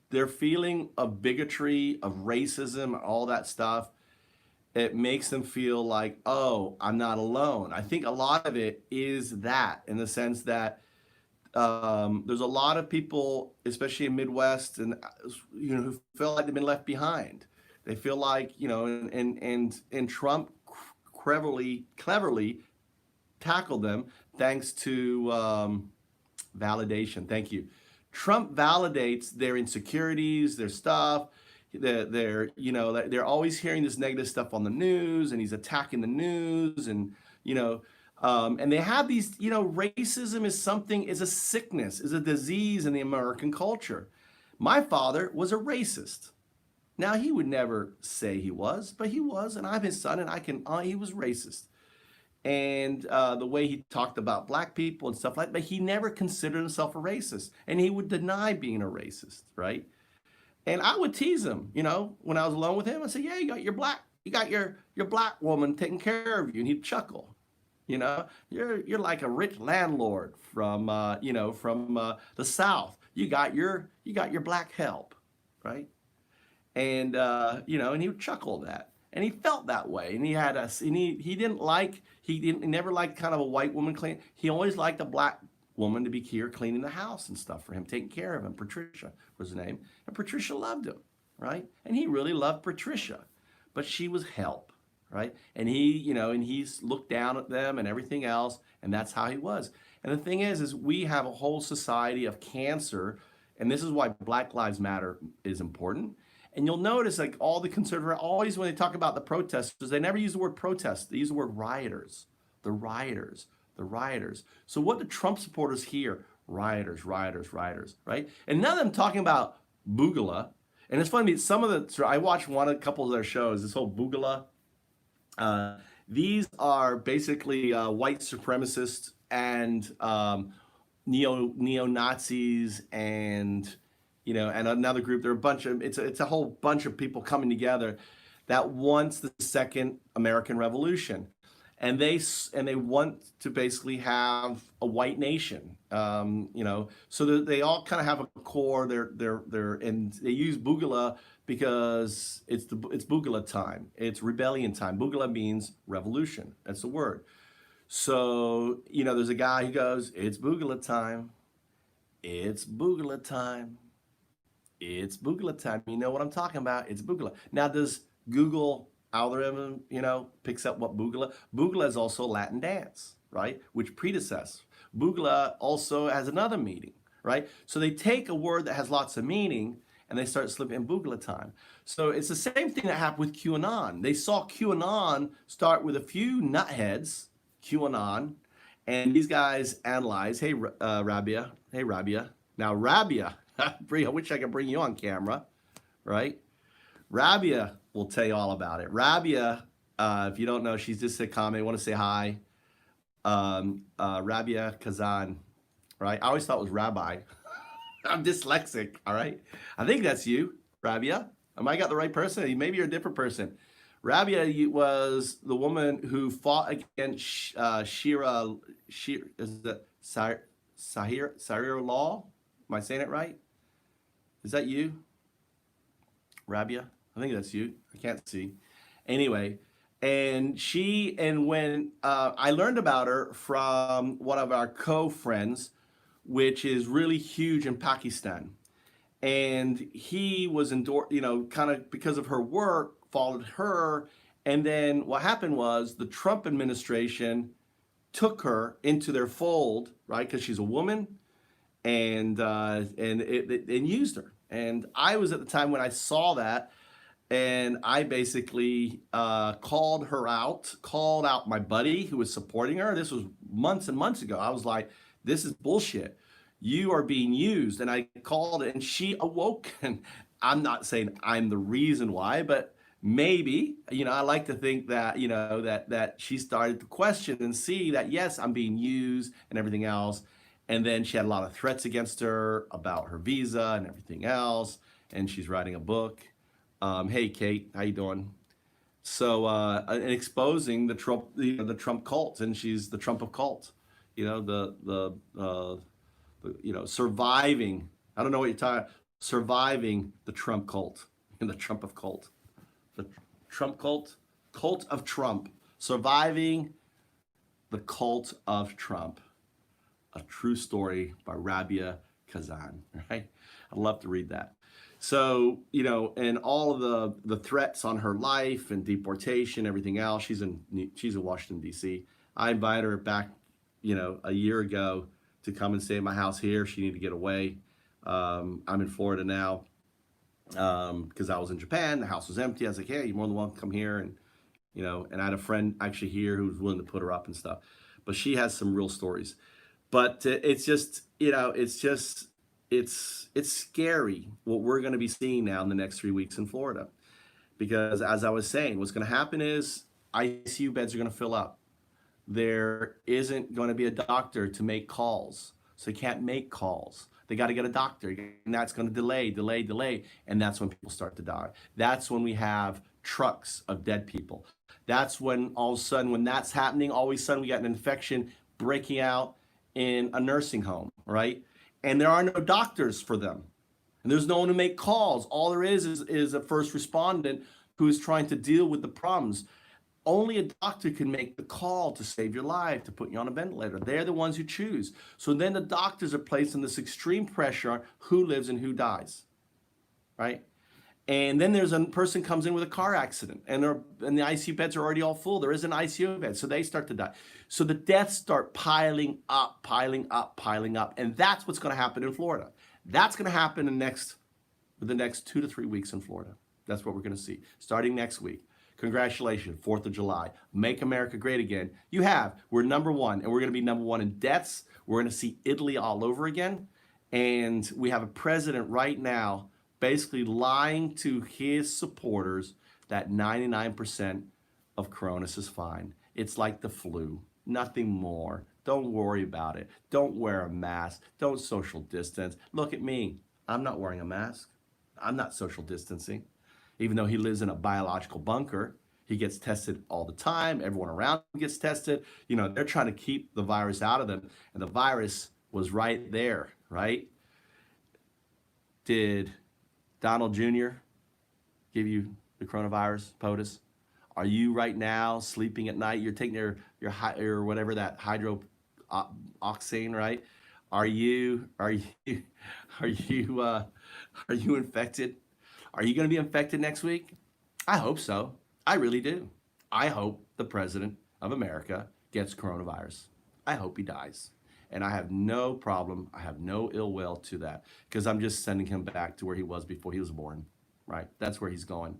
their feeling of bigotry, of racism, all that stuff. It makes them feel like, oh, I'm not alone. I think a lot of it is that, in the sense that there's a lot of people, especially in Midwest, and who feel like they've been left behind. They feel like, and Trump cleverly tackled them thanks to validation. Thank you. Trump validates their insecurities, their stuff. They're always hearing this negative stuff on the news, and he's attacking the news, and and they have these, racism is a sickness, is a disease in the American culture. My father was a racist. Now, he would never say he was, but he was, and I'm his son, and he was racist. And the way he talked about black people and stuff like that, but he never considered himself a racist, and he would deny being a racist, right? And I would tease him, when I was alone with him. I'd say, yeah, you got your black woman taking care of you. And he'd chuckle, you're like a rich landlord from, the South. You got your black help, right? And, and he would chuckle at that. And he felt that way. And he had he never liked kind of a white woman clean. He always liked a black woman to be here cleaning the house and stuff for him, taking care of him. Patricia was her name. And Patricia loved him, right? And he really loved Patricia. But she was help, right? And he, and he's looked down at them and everything else, and that's how he was. And the thing is we have a whole society of cancer, and this is why Black Lives Matter is important. And you'll notice, like, all the conservative, always when they talk about the protesters, they never use the word protest. They use the word rioters. The rioters. The rioters. So what do Trump supporters hear? Rioters, rioters, rioters, right? And none of them talking about Boogala. And it's funny, I watched a couple of their shows, this whole Boogala. These are basically white supremacists and neo-Nazis and, and another group. There are it's a whole bunch of people coming together that wants the second American Revolution. And they want to basically have a white nation, so they all kind of have a core. And they use Boogala because it's Boogala time. It's rebellion time. Boogala means revolution. That's the word. So there's a guy who goes, "It's Boogala time. It's Boogala time. It's Boogala time." You know what I'm talking about? It's Boogala. Now, does Google algorithm, picks up what Boogala? Boogala is also Latin dance, right? Which predecessors. Boogala also has another meaning, right? So they take a word that has lots of meaning and they start slipping in Boogala time. So it's the same thing that happened with QAnon. They saw QAnon start with a few nutheads, QAnon, and these guys analyze, hey, Rabia. Now, Rabia, I wish I could bring you on camera, right? Rabia will tell you all about it. Rabia, if you don't know, she's just a comment. I want to say hi. Rabia Kazan, right? I always thought it was Rabbi. I'm dyslexic, all right? I think that's you, Rabia. Am I got the right person? Maybe you're a different person. Rabia was the woman who fought against Sahir law? Am I saying it right? Is that you, Rabia? I think that's you. I can't see. Anyway, and when I learned about her from one of our co-friends, which is really huge in Pakistan. And he was kind of because of her work, followed her. And then what happened was the Trump administration took her into their fold, right? Because she's a woman, and used her. And I was at the time when I saw that, and I basically called out my buddy who was supporting her. This was months and months ago. I was like, this is bullshit. You are being used. And I called it, and she awoke. And I'm not saying I'm the reason why, but maybe, I like to think that, that she started to question and see that, yes, I'm being used and everything else. And then she had a lot of threats against her about her visa and everything else. And she's writing a book. Hey, Kate, how you doing? So, and exposing the Trump cult, and she's the Trump of cult. Surviving. I don't know what you're talking. Surviving the Trump cult and the Trump of cult, the Trump cult of Trump. Surviving the cult of Trump. A true story by Rabia Kazan. Right? I'd love to read that. So, and all of the threats on her life and deportation, everything else, she's in Washington, D.C. I invited her back, a year ago to come and stay at my house here. She needed to get away. I'm in Florida now because I was in Japan. The house was empty. I was like, hey, you're more than welcome to come here. And, and I had a friend actually here who was willing to put her up and stuff. But she has some real stories. But it's just, it's scary what we're going to be seeing now in the next 3 weeks in Florida. Because as I was saying, what's going to happen is ICU beds are going to fill up. There isn't going to be a doctor to make calls. So they can't make calls. They got to get a doctor. And that's going to delay. And that's when people start to die. That's when we have trucks of dead people. That's when all of a sudden, when that's happening, all of a sudden we got an infection breaking out in a nursing home, right? And there are no doctors for them. And there's no one to make calls. All there is a first respondent who is trying to deal with the problems. Only a doctor can make the call to save your life, to put you on a ventilator. They're the ones who choose. So then the doctors are placed in this extreme pressure on who lives and who dies, right? And then there's a person comes in with a car accident, and the ICU beds are already all full. There is an ICU bed, so they start to die. So the deaths start piling up. And that's what's going to happen in Florida. That's going to happen in the next 2 to 3 weeks in Florida. That's what we're going to see starting next week. Congratulations, 4th of July. Make America great again. We're number one, and we're going to be number one in deaths. We're going to see Italy all over again. And we have a president right now basically lying to his supporters that 99% of coronas is fine. It's like the flu, nothing more. Don't worry about it. Don't wear a mask. Don't social distance. Look at me. I'm not wearing a mask. I'm not social distancing. Even though he lives in a biological bunker, he gets tested all the time. Everyone around him gets tested. They're trying to keep the virus out of them. And the virus was right there, right? Did Donald Jr. give you the coronavirus, POTUS? Are you right now sleeping at night? You're taking your whatever, that hydroxyzine, right? Are you infected? Are you going to be infected next week? I hope so. I really do. I hope the president of America gets coronavirus. I hope he dies. And I have no problem, I have no ill will to that, because I'm just sending him back to where he was before he was born, right? That's where he's going,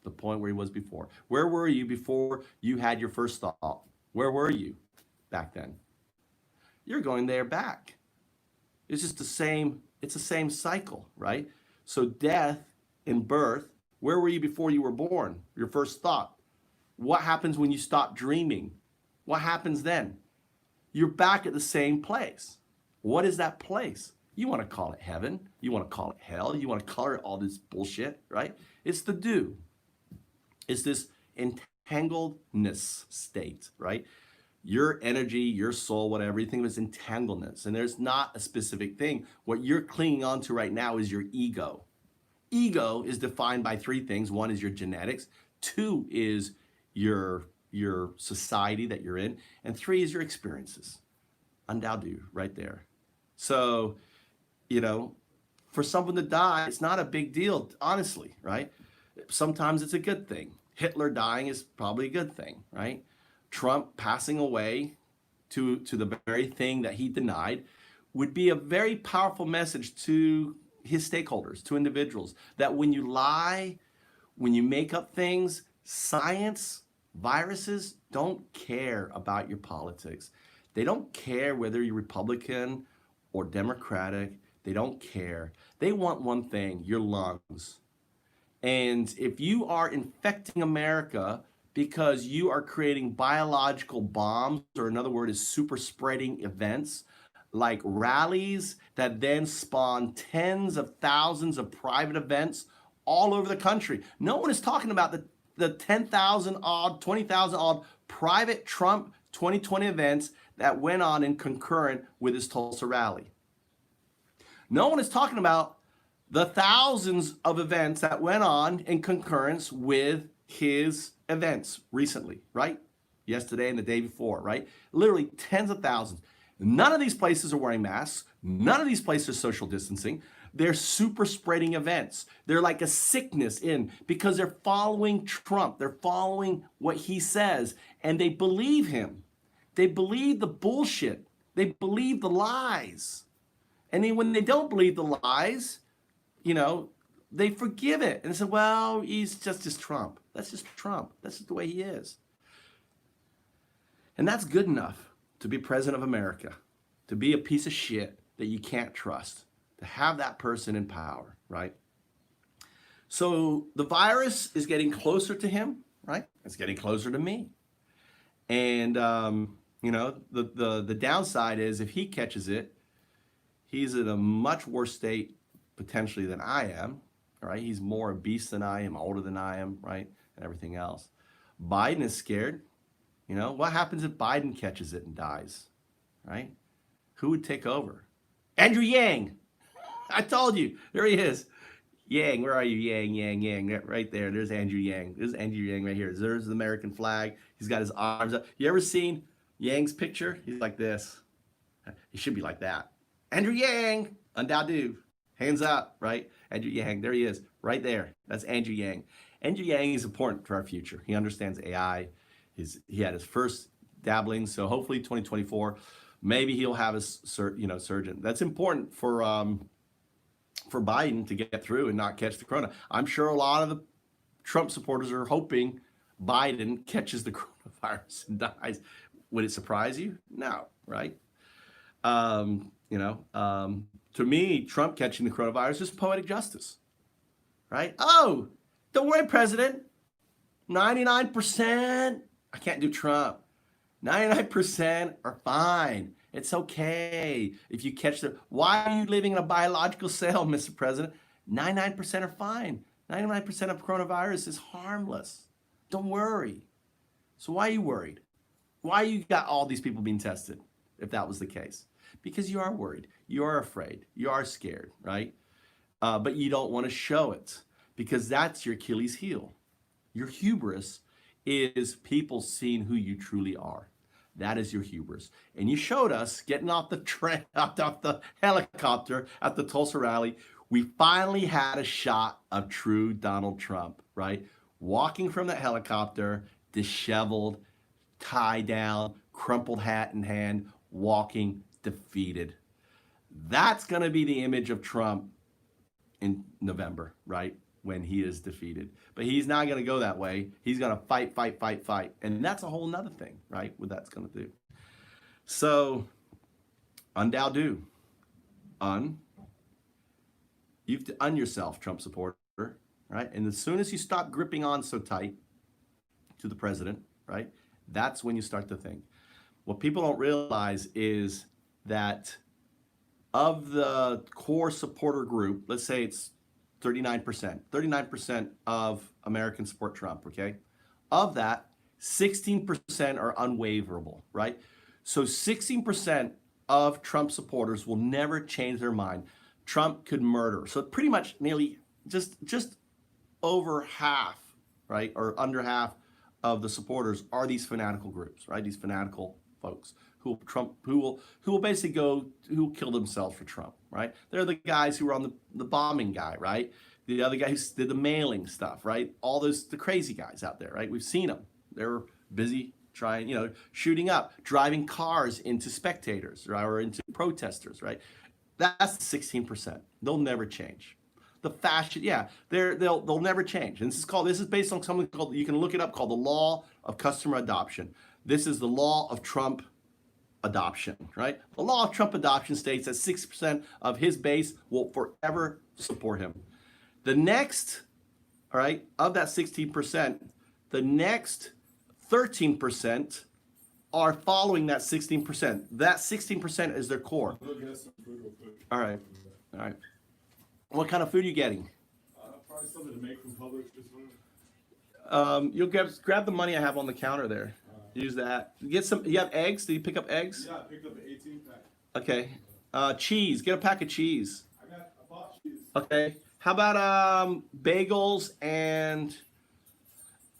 the point where he was before. Where were you before you had your first thought? Where were you back then? You're going there back. It's just the same cycle, right? So death and birth, where were you before you were born? Your first thought. What happens when you stop dreaming? What happens then? You're back at the same place. What is that place? You want to call it heaven. You want to call it hell. You want to color it all this bullshit, right? It's the do. It's this entangledness state, right? Your energy, your soul, whatever, everything is entangledness. And there's not a specific thing. What you're clinging on to right now is your ego. Ego is defined by 3 things. 1 is your genetics. 2 is your society that you're in. And 3 is your experiences. Undoubtedly, right there. So, for someone to die, it's not a big deal, honestly, right? Sometimes it's a good thing. Hitler dying is probably a good thing, right? Trump passing away to the very thing that he denied would be a very powerful message to his stakeholders, to individuals, that when you lie, when you make up things, science, viruses don't care about your politics. They don't care whether you're Republican or Democratic. They don't care. They want one thing, your lungs. And if you are infecting America because you are creating biological bombs, or another word is super spreading events, like rallies that then spawn tens of thousands of private events all over the country. No one is talking about the 10,000 odd, 20,000 odd private Trump 2020 events that went on in concurrent with his Tulsa rally. No one is talking about the thousands of events that went on in concurrence with his events recently, right? Yesterday and the day before, right? Literally tens of thousands. None of these places are wearing masks. None of these places are social distancing. They're super spreading events. They're like a sickness in, because they're following Trump. They're following what he says, and they believe him. They believe the bullshit. They believe the lies. And then when they don't believe the lies, they forgive it and say, well, he's just Trump. That's just Trump. That's just the way he is. And that's good enough to be president of America, to be a piece of shit that you can't trust, to have that person in power, right? So the virus is getting closer to him, right? It's getting closer to me. And, the downside is if he catches it, he's in a much worse state potentially than I am, right? He's more obese than I am, older than I am, right? And everything else. Biden is scared. What happens if Biden catches it and dies, right? Who would take over? Andrew Yang. I told you. There he is. Yang, where are you? Yang. Right there. There's Andrew Yang. There's Andrew Yang right here. There's the American flag. He's got his arms up. You ever seen Yang's picture? He's like this. He should be like that. Andrew Yang. Undadu. Hands up, right? Andrew Yang. There he is. Right there. That's Andrew Yang. Andrew Yang is important to our future. He understands AI. He had his first dabbling, so hopefully 2024, maybe he'll have his surgeon. That's important for Biden to get through and not catch the corona. I'm sure a lot of the Trump supporters are hoping Biden catches the coronavirus and dies. Would it surprise you? No, right? To me, Trump catching the coronavirus is poetic justice, right? Oh, don't worry, President. 99%. I can't do Trump. 99% are fine. It's okay if you catch the. Why are you living in a biological cell, Mr. President? 99% are fine. 99% of coronavirus is harmless. Don't worry. So why are you worried? Why you got all these people being tested, if that was the case? Because you are worried. You are afraid. You are scared, right? But you don't want to show it, because that's your Achilles heel. Your hubris is people seeing who you truly are. That is your hubris. And you showed us getting off the helicopter at the Tulsa rally. We finally had a shot of true Donald Trump, right? Walking from that helicopter, disheveled, tie down, crumpled hat in hand, walking defeated. That's going to be the image of Trump in November, right? When he is defeated. But he's not going to go that way. He's going to fight. And that's a whole nother thing, right? What that's going to do. So, undoubt. You have to un yourself, Trump supporter, right? And as soon as you stop gripping on so tight to the president, right? That's when you start to think. What people don't realize is that of the core supporter group, let's say it's 39% of Americans support Trump, okay? Of that, 16% are unwaverable, right? So 16% of Trump supporters will never change their mind. Trump could murder. So pretty much nearly just over half, right? Or under half of the supporters are these fanatical groups, right? These fanatical folks who will basically who will kill themselves for Trump, right? They're the guys who were on the bombing guy, right? The other guy who did the mailing stuff, right? All the crazy guys out there, right? We've seen them. They're busy trying, shooting up, driving cars into spectators, right, or into protesters, right? That's 16%. They'll never change. The fashion, yeah, they'll never change. And this is based on something called, you can look it up, called the law of customer adoption. This is the law of Trump adoption, right? The law of Trump adoption states that 6% of his base will forever support him. The next, all right, of that 16%, the next 13% are following that 16%. That 16% is their core. All right. What kind of food are you getting? Probably something to make from Publix. You'll grab the money I have on the counter there. Use that. Get some. You have eggs? Did you pick up eggs? Yeah, I picked up an 18 pack. Okay. Cheese. Get a pack of cheese. I bought cheese. Okay. How about bagels and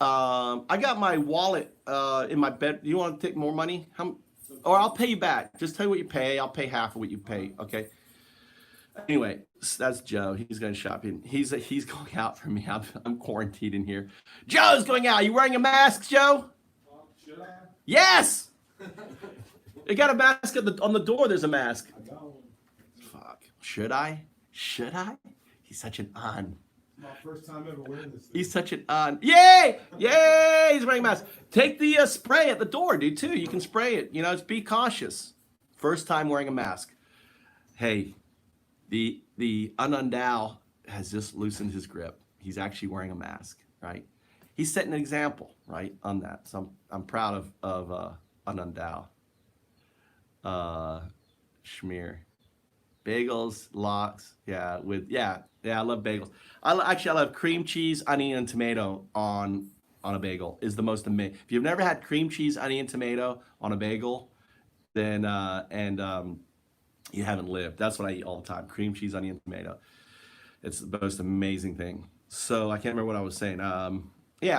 I got my wallet in my bed. You want to take more money? Or I'll pay you back. Just tell you what you pay. I'll pay half of what you pay. Okay. Anyway, that's Joe. He's going shopping. He's going out for me. I'm quarantined in here. Joe's going out. You wearing a mask, Joe? Should I? Yes. You got a mask on the door. There's a mask. I got one. Fuck. Should I? He's such an on. My first time ever wearing this thing. He's such an on. Yay! He's wearing a mask. Take the spray at the door, dude, too. You can spray it. Just be cautious. First time wearing a mask. Hey, the Anandao has just loosened his grip. He's actually wearing a mask, right? He's setting an example, right, on that. So I'm proud of Anandao. Schmear. Bagels, lox, I love bagels. I love cream cheese, onion, and tomato on a bagel. Is the most amazing. If you've never had cream cheese, onion, tomato on a bagel, then you haven't lived. That's what I eat all the time: cream cheese, onion, tomato. It's the most amazing thing. So I can't remember what I was saying.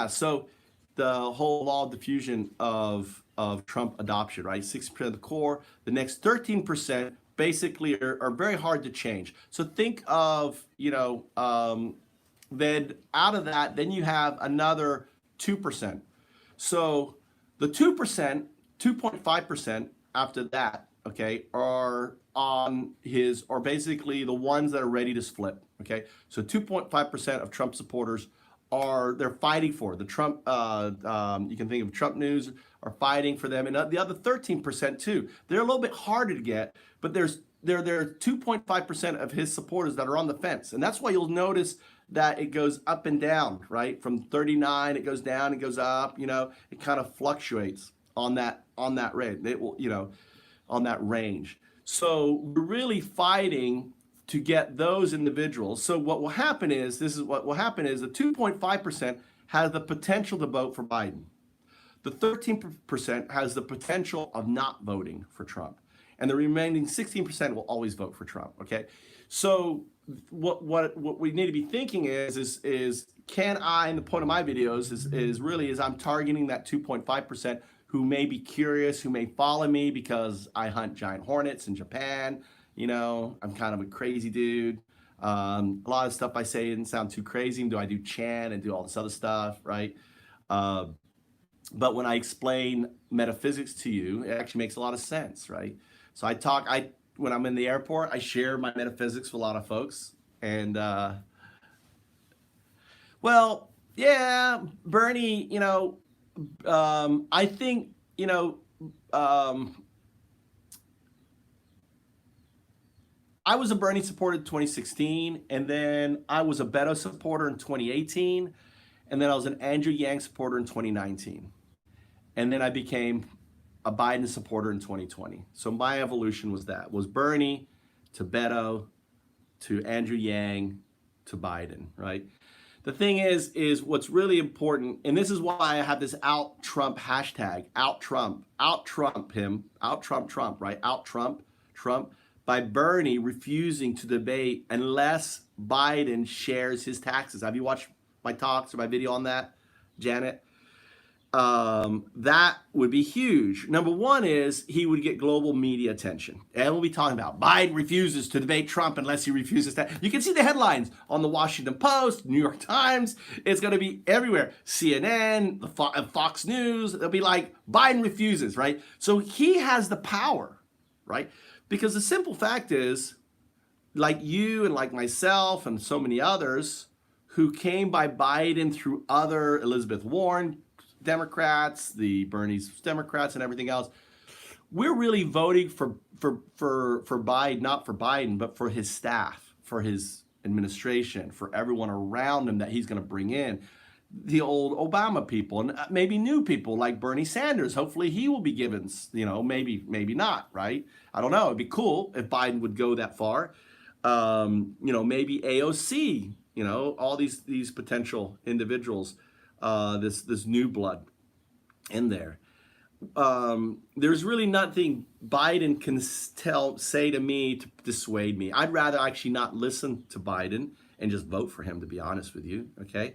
So the whole law of diffusion of Trump adoption, right? 6% of the core. The next 13%. Basically are very hard to change. So think of, then out of that, then you have another 2%. So the 2%, 2.5% after that, okay, are basically the ones that are ready to flip, okay? So 2.5% of Trump supporters they're fighting for the Trump, you can think of Trump News are fighting for them, and the other 13% too. They're a little bit harder to get, but there are 2.5% of his supporters that are on the fence, and that's why you'll notice that it goes up and down, right? From 39, it goes down, it goes up. It kind of fluctuates on that rate. It will, on that range. So we're really fighting to get those individuals. So what will happen is, the 2.5% has the potential to vote for Biden. The 13% has the potential of not voting for Trump. And the remaining 16% will always vote for Trump, okay? So what we need to be thinking is can I, and the point of my videos is I'm targeting that 2.5% who may be curious, who may follow me because I hunt giant hornets in Japan. I'm kind of a crazy dude. A lot of stuff I say didn't sound too crazy. Do I do chant and do all this other stuff, right? But when I explain metaphysics to you, it actually makes a lot of sense, right? So when I'm in the airport, I share my metaphysics with a lot of folks. And, Bernie, I think, I was a Bernie supporter in 2016, and then I was a Beto supporter in 2018, and then I was an Andrew Yang supporter in 2019. And then I became a Biden supporter in 2020. So my evolution was Bernie to Beto to Andrew Yang to Biden, right? The thing is what's really important, and this is why I have this out Trump hashtag, out Trump him, out Trump, right? Out Trump, by Bernie refusing to debate unless Biden shares his taxes. Have you watched my talks or my video on that, Janet? that would be huge. Number one is he would get global media attention. And we'll be talking about Biden refuses to debate Trump unless he refuses that. You can see the headlines on the Washington Post, New York Times. It's going to be everywhere. CNN, Fox News. They'll be like, Biden refuses, right? So he has the power, right? Because the simple fact is, like you and like myself and so many others who came by Biden through other Elizabeth Warren Democrats, the Bernie's Democrats, and everything else, we're really voting for Biden, not for Biden, but for his staff, for his administration, for everyone around him that he's going to bring in. The old Obama people and maybe new people like Bernie Sanders. Hopefully he will be given, maybe not, right? I don't know. It'd be cool if Biden would go that far. Maybe AOC, all these potential individuals. This new blood in there. There's really nothing Biden can say to me to dissuade me. I'd rather actually not listen to Biden and just vote for him, to be honest with you, okay?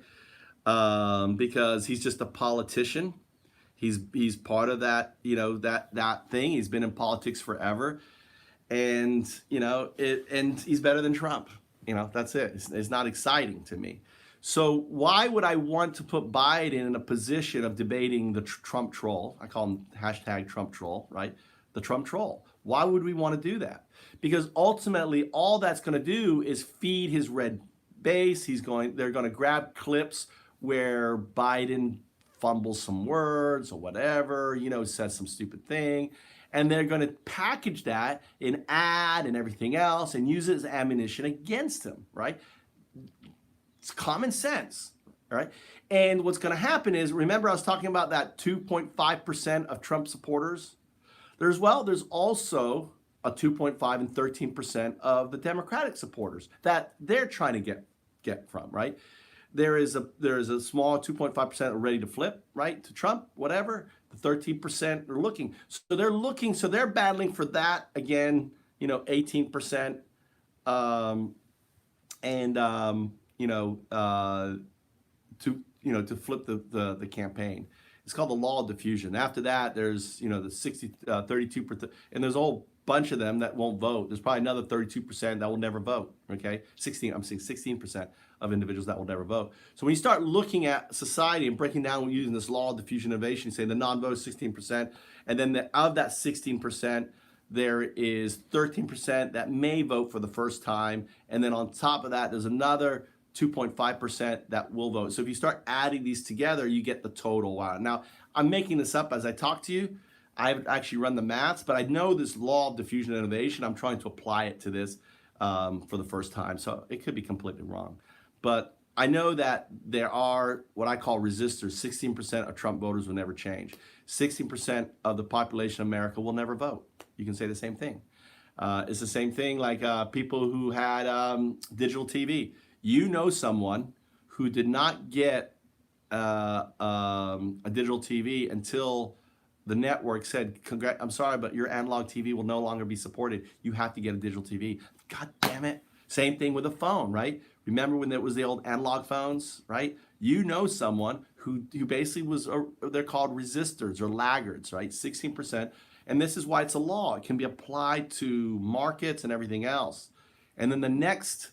Because he's just a politician. He's part of that, that thing. He's been in politics forever, and and he's better than Trump. That's it. It's not exciting to me. So why would I want to put Biden in a position of debating the Trump troll? I call him hashtag Trump troll, right? The Trump troll. Why would we want to do that? Because ultimately, all that's going to do is feed his red base. They're going to grab clips where Biden fumbles some words or whatever, says some stupid thing. And they're going to package that in ad and everything else and use it as ammunition against him, right? It's common sense, right? And what's going to happen is, remember I was talking about that 2.5% of Trump supporters? There's also a 2.5 and 13% of the Democratic supporters that they're trying to get from, right? There is a small 2.5% ready to flip, right, to Trump, whatever. The 13% are looking. So they're battling for that again, 18%, to flip the campaign. It's called the law of diffusion. After that, there's the 32%, and there's a whole bunch of them that won't vote. There's probably another 32% that will never vote. Okay, 16% of individuals that will never vote. So when you start looking at society and breaking down using this law of diffusion innovation, you say the non-vote is 16%, and then of that 16%, there is 13% that may vote for the first time, and then on top of that, there's another 2.5% that will vote. So if you start adding these together, you get the total. Wow. Now, I'm making this up as I talk to you. I've actually run the maths, but I know this law of diffusion and innovation. I'm trying to apply it to this for the first time, so it could be completely wrong. But I know that there are what I call resistors. 16% of Trump voters will never change. 16% of the population of America will never vote. You can say the same thing. It's the same thing like people who had digital TV. Someone who did not get a digital TV until the network said, I'm sorry, but your analog TV will no longer be supported. You have to get a digital TV. God damn it. Same thing with a phone, right? Remember when there was the old analog phones, right? Someone who basically they're called resistors or laggards, right? 16%. And this is why it's a law. It can be applied to markets and everything else. And then the next,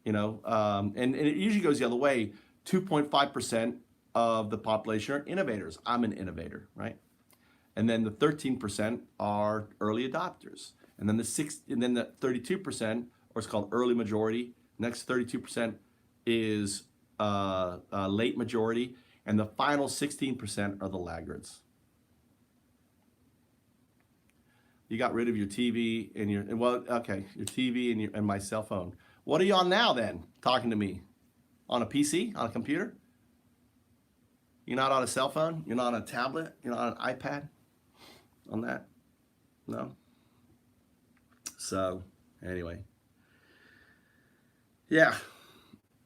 and it usually goes the other way, 2.5% of the population are innovators. I'm an innovator, right? And then the 13% are early adopters. And then the 32%, or it's called early majority. Next 32% is late majority. And the final 16% are the laggards. You got rid of your TV and your TV and my cell phone. What are you on now then, talking to me? On a PC, on a computer? You're not on a cell phone? You're not on a tablet? You're not on an iPad? On that? No? So, anyway. Yeah.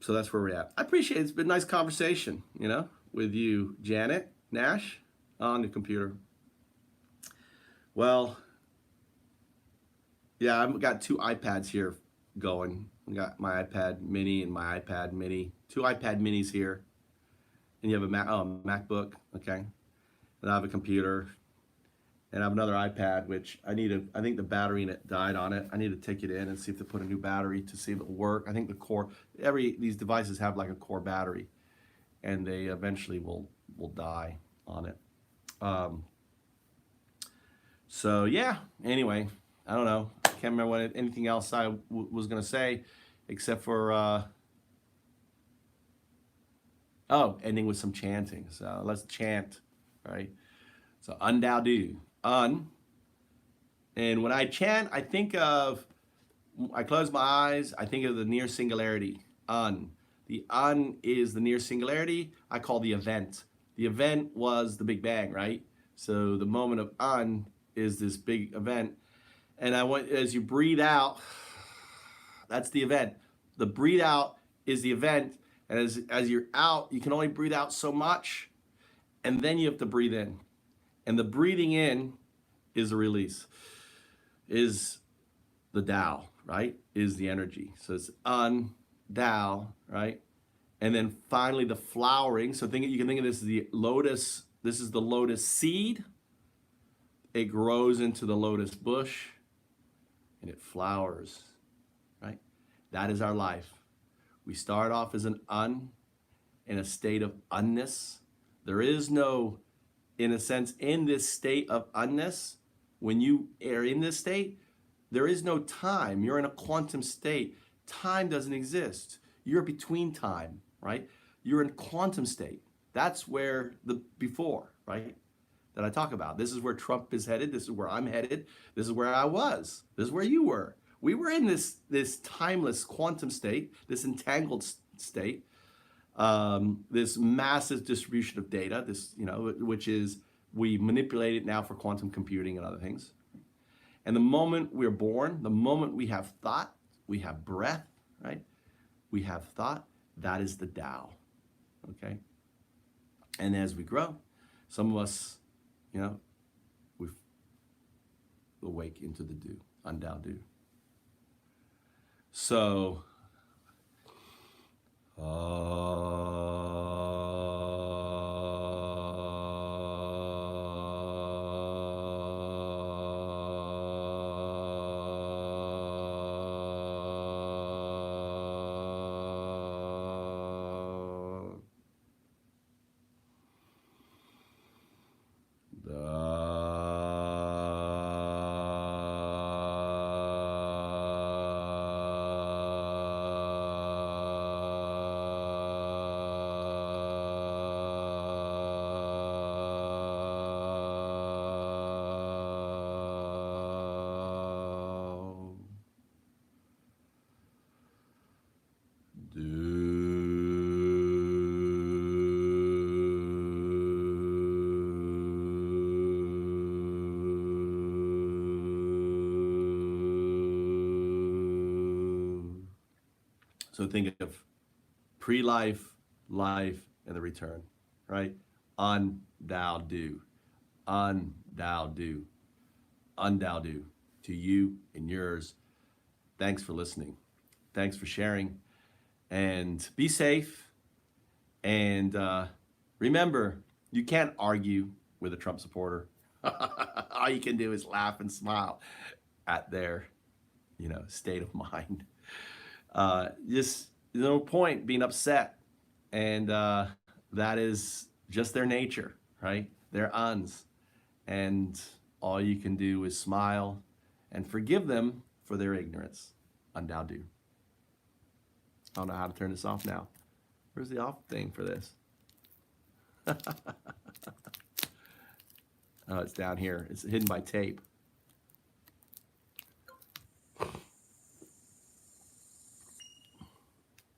So that's where we're at. I appreciate it. It's been a nice conversation, with you, Janet Nash, on the computer. Well, yeah, I've got two iPads here going. I got my iPad mini and my iPad mini. Two iPad minis here. And you have a MacBook, okay? and I have a computer, and I have another iPad, which I think the battery in it died on it. I need to take it in and see if they put a new battery to see if it will work. I think the core, these devices have like a core battery, and they eventually will die on it. So yeah, anyway, I don't know. I can't remember anything else I was going to say, except for, ending with some chanting. So let's chant, right? So undao do, un. And when I chant, I close my eyes, I think of the near singularity, un. The un is the near singularity I call the event. The event was the Big Bang, right? So the moment of un is this big event. And as you breathe out, that's the event. The breathe out is the event. And as you're out, you can only breathe out so much. And then you have to breathe in. And the breathing in is a release, is the Tao, right? Is the energy. So it's un, Tao, right? And then finally the flowering. So you can think of this as the lotus. This is the lotus seed. It grows into the lotus bush and it flowers, right? That is our life. We start off as an un, in a state of unness. There is no, in a sense, in this state of unness, when you are in this state, there is no time. You're in a quantum state. Time doesn't exist. You're between time, right? You're in quantum state. That's where the before, right? That I talk about. This is where Trump is headed. This is where I'm headed. This is where I was. This is where you were. We were in this timeless quantum state, this entangled state, this massive distribution of data, which is, we manipulate it now for quantum computing and other things. And the moment we're born, the moment we have thought, we have breath, right? We have thought, that is the Tao, okay? And as we grow, some of us, we awake into the do, undao do. So, So think of pre-life, life, and the return, right? Undao do, undao do, undao do, to you and yours. Thanks for listening. Thanks for sharing. And be safe. And remember, you can't argue with a Trump supporter. All you can do is laugh and smile at their, state of mind. There's no point being upset, and that is just their nature, right? They're uns, and all you can do is smile and forgive them for their ignorance. Undao do. I don't know how to turn this off now. Where's the off thing for this? Oh, it's down here. It's hidden by tape.